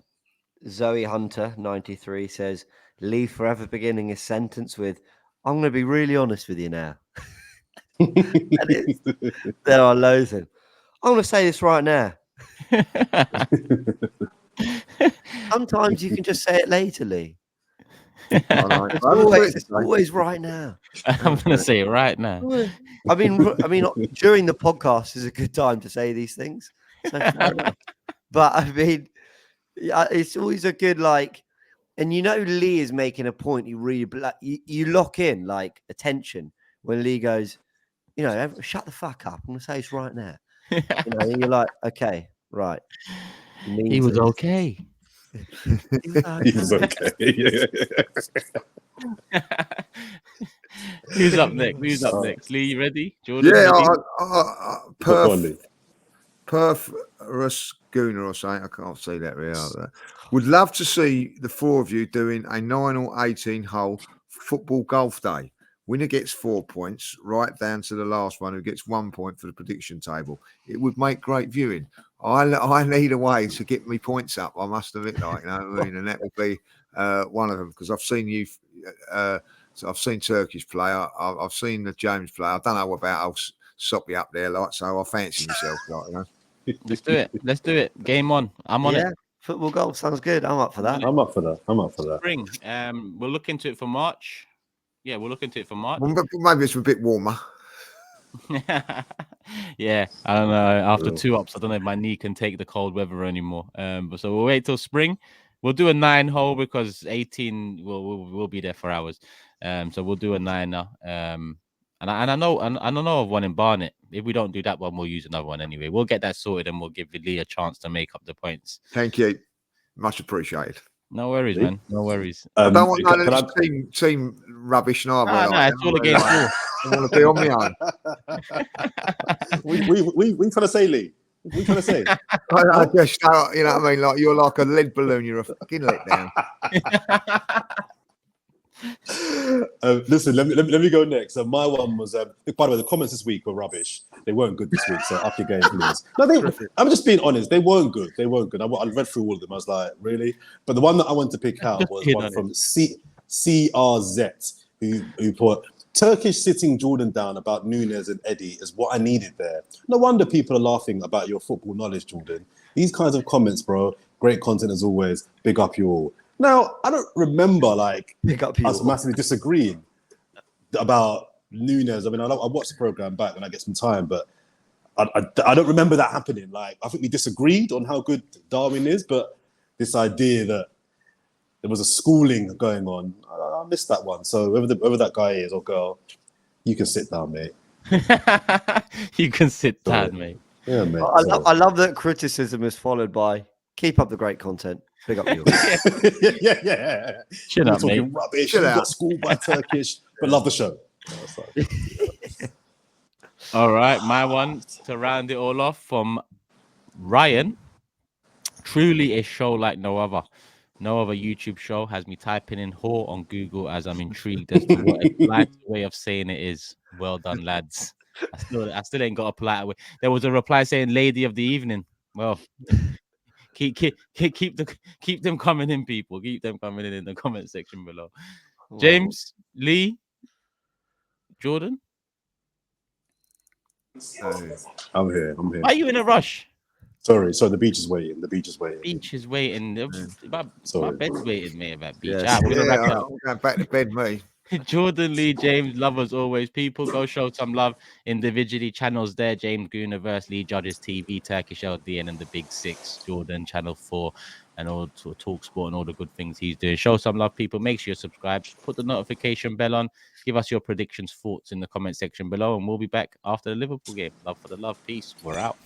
Zoe Hunter 93 says, Lee forever beginning his sentence with, I'm going to be really honest with you now. There are loads of. I'm going to say this right now. Sometimes you can just say it later, Lee. Always right now. I'm going to say it right now. I mean, during the podcast is a good time to say these things. So but I mean, it's always a good and Lee is making a point. You really you lock in attention when Lee goes, shut the fuck up. I'm going to say this right now. You're like, okay, right. He was okay. He was okay. Who's up next? Lee, you ready? Jordan, Perth Schooner or something. I can't see that really. Would love to see the 4 of you doing a 9 or 18 hole football golf day. Winner gets 4 points, right down to the last one who gets 1 point for the prediction table. It would make great viewing. I need a way to get me points up. I must admit, and that would be one of them because I've seen you. So I've seen Turkish play. I've seen the James play. I don't know about I'll sop you up there, so I fancy myself, Let's do it. Game on. I'm on it. Football golf sounds good. I'm up for that. I'm up for that. Spring. We'll look into it for March. Yeah, we'll look into it for March. Well, maybe it's a bit warmer. Yeah, I don't know. After 2 ups, I don't know if my knee can take the cold weather anymore. But so we'll wait till spring. We'll do a 9 hole because 18 we'll be there for hours. So we'll do a 9 now. And I know of one in Barnet. If we don't do that one, we'll use another one anyway. We'll get that sorted and we'll give Lee a chance to make up the points. Thank you, much appreciated. No worries, man. No worries. I don't want none of this team rubbish neither. It's all against you. I want to be on my own. We trying to say, Lee? We trying to say? I just, you know what I mean? Like you're like a lead balloon. You're a fucking letdown. Listen, let me go next. My one was, by the way, the comments this week were rubbish. They weren't good this week, so up your game, please. No, I'm just being honest. They weren't good. I read through all of them. I was like, really? But the one that I wanted to pick out was one from CRZ, who put, Turkish sitting Jordan down about Nunes and Eddie is what I needed there. No wonder people are laughing about your football knowledge, Jordan. These kinds of comments, bro. Great content as always. Big up you all. Now, I don't remember us massively disagreeing about Nunes. I mean, I watched the program back when I get some time, but I don't remember that happening. I think we disagreed on how good Darwin is, but this idea that there was a schooling going on, I missed that one. So whoever that guy is or girl, you can sit down, mate. You can sit down, mate. Yeah, mate. I love that criticism is followed by keep up the great content. Big up you. Yeah. Shut up, mate. Rubbish. You got schooled by Turkish, but love the show. All right, my one to round it all off from Ryan. Truly a show like no other. No other YouTube show has me typing in whore on Google as I'm intrigued as to what a polite way of saying it is. Well done, lads. I still ain't got a polite way. There was a reply saying lady of the evening. Well, keep them coming in, people. Keep them coming in the comment section below. Wow. James, Lee, Jordan. I'm here. Why are you in a rush? Sorry, the beach is waiting. Beach is waiting. My bed's waiting, mate. About beach. Yeah, we're going back to bed, mate. Jordan, Lee, James, love as always. People, go show some love individually. Channels there: James Gooniverse, Lee Judges TV, Turkish LD, and then the Big Six, Jordan, Channel 4. and all sort of talk sport and all the good things he's doing. Show some love, people. Make sure you're subscribed. Put the notification bell on. Give us your predictions, thoughts in the comment section below, and we'll be back after the Liverpool game. Love for the love. Peace. We're out.